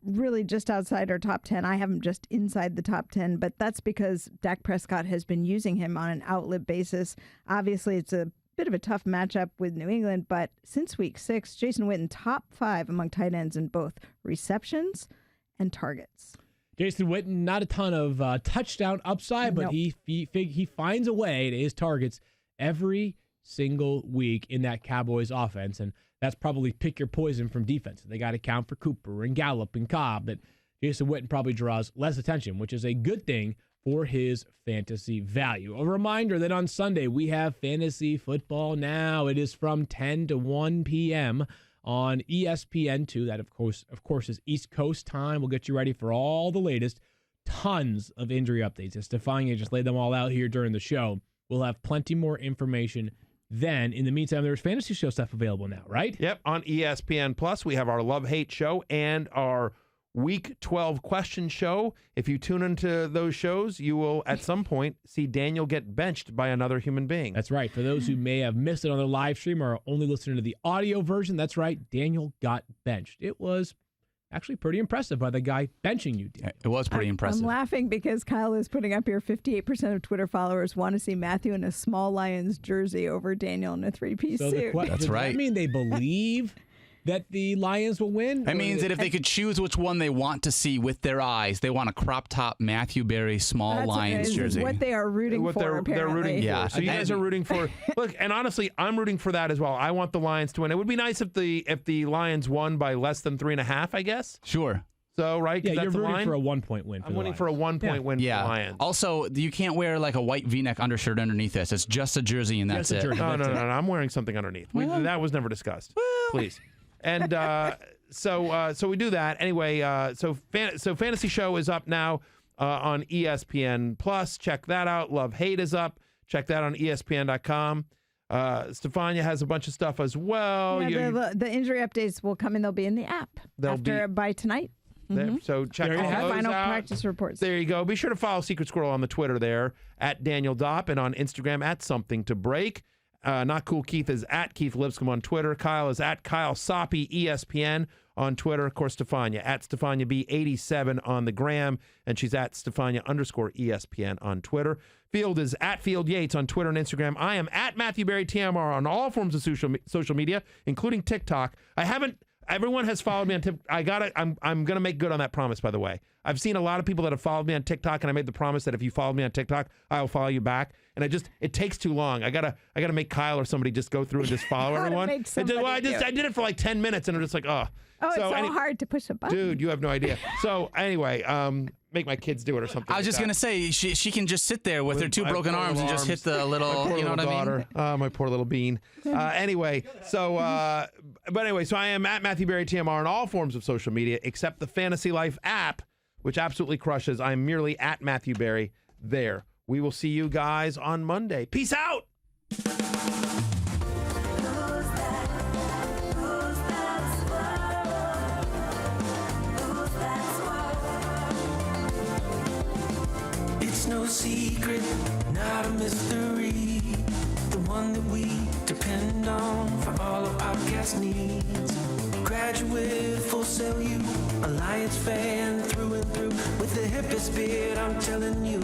really just outside our top 10. I have him just inside the top 10, but that's because Dak Prescott has been using him on an outlet basis. Obviously, it's a bit of a tough matchup with New England, but since week 6, Jason Witten top 5 among tight ends in both receptions and targets. Jason Witten, not a ton of touchdown upside, but he finds a way to his targets every single week in that Cowboys offense, and that's probably pick your poison from defense. They got to count for Cooper and Gallup and Cobb, that Jason Witten probably draws less attention, which is a good thing for his fantasy value. A reminder that on Sunday we have Fantasy Football Now. It is from 10 to 1 p.m. on ESPN2. That, of course, is East Coast time. We'll get you ready for all the latest. Tons of injury updates. As Stephania just laid them all out here during the show, we'll have plenty more information then. In the meantime, there's fantasy show stuff available now, right? Yep. On ESPN Plus, we have our Love-Hate show and our Week 12 question show. If you tune into those shows, you will at some point see Daniel get benched by another human being. That's right. For those who may have missed it on the live stream or are only listening to the audio version, that's right. Daniel got benched. It was actually pretty impressive by the guy benching you, Daniel. It was pretty impressive. I'm laughing because Kyle is putting up here 58% of Twitter followers want to see Matthew in a small Lions jersey over Daniel in a 3-piece suit. That's does right. That mean they believe that the Lions will win? That means that if they could choose which one they want to see with their eyes, they want a crop top Matthew Berry small Lions jersey. What they are rooting for, they're rooting Yeah. for. So you guys are rooting for. Look, and honestly, I'm rooting for that as well. I want the Lions to win. It would be nice if the Lions won by less than 3.5, I guess. Sure. So, right? Yeah, That's you're rooting line? for a 1-point win. I'm rooting for a 1-point win for the Lions. Also, you can't wear like a white V-neck undershirt underneath this. It's just a jersey and that's Just a it. jersey. No. I'm wearing something underneath. That was never discussed. Please. And so we do that anyway. So Fantasy Show is up now on ESPN Plus. Check that out. Love Hate is up. Check that on ESPN.com. Stephania has a bunch of stuff as well. Yeah, the injury updates will come in. They'll be in the app by tonight. So check All all those final out. practice reports. There you go. Be sure to follow Secret Squirrel on the Twitter there at Daniel Dopp and on Instagram at Something to Break. Not Cool Keith is at Keith Lipscomb on Twitter. Kyle is at Kyle Soppy ESPN on Twitter. Of course, Stephania at Stephania B87 on the gram, and she's at Stephania_ESPN on Twitter. Field is at Field Yates on Twitter and Instagram. I am at Matthew Berry TMR on all forms of social media, including TikTok. Everyone has followed me on TikTok. I'm gonna make good on that promise, by the way. I've seen a lot of people that have followed me on TikTok, and I made the promise that if you follow me on TikTok, I will follow you back. And it takes too long. I gotta make Kyle or somebody just go through and just follow everyone. I did it for like 10 minutes, and I'm just like, oh. Oh, so it's so hard to push a button. Dude, you have no idea. So anyway, make my kids do it or something. I was just gonna say she can just sit there with her two broken arms and just hit the little, you know what I mean? Oh, my poor little bean. Anyway, so I am at Matthew Berry TMR on all forms of social media except the Fantasy Life app, which absolutely crushes. I'm merely at Matthew Berry there. We will see you guys on Monday. Peace out. It's no secret, not a mystery. The one that we depend on for all of our podcast needs. Graduate, Full Sail U, Alliance fan through and through. With the hippest beard, I'm telling you.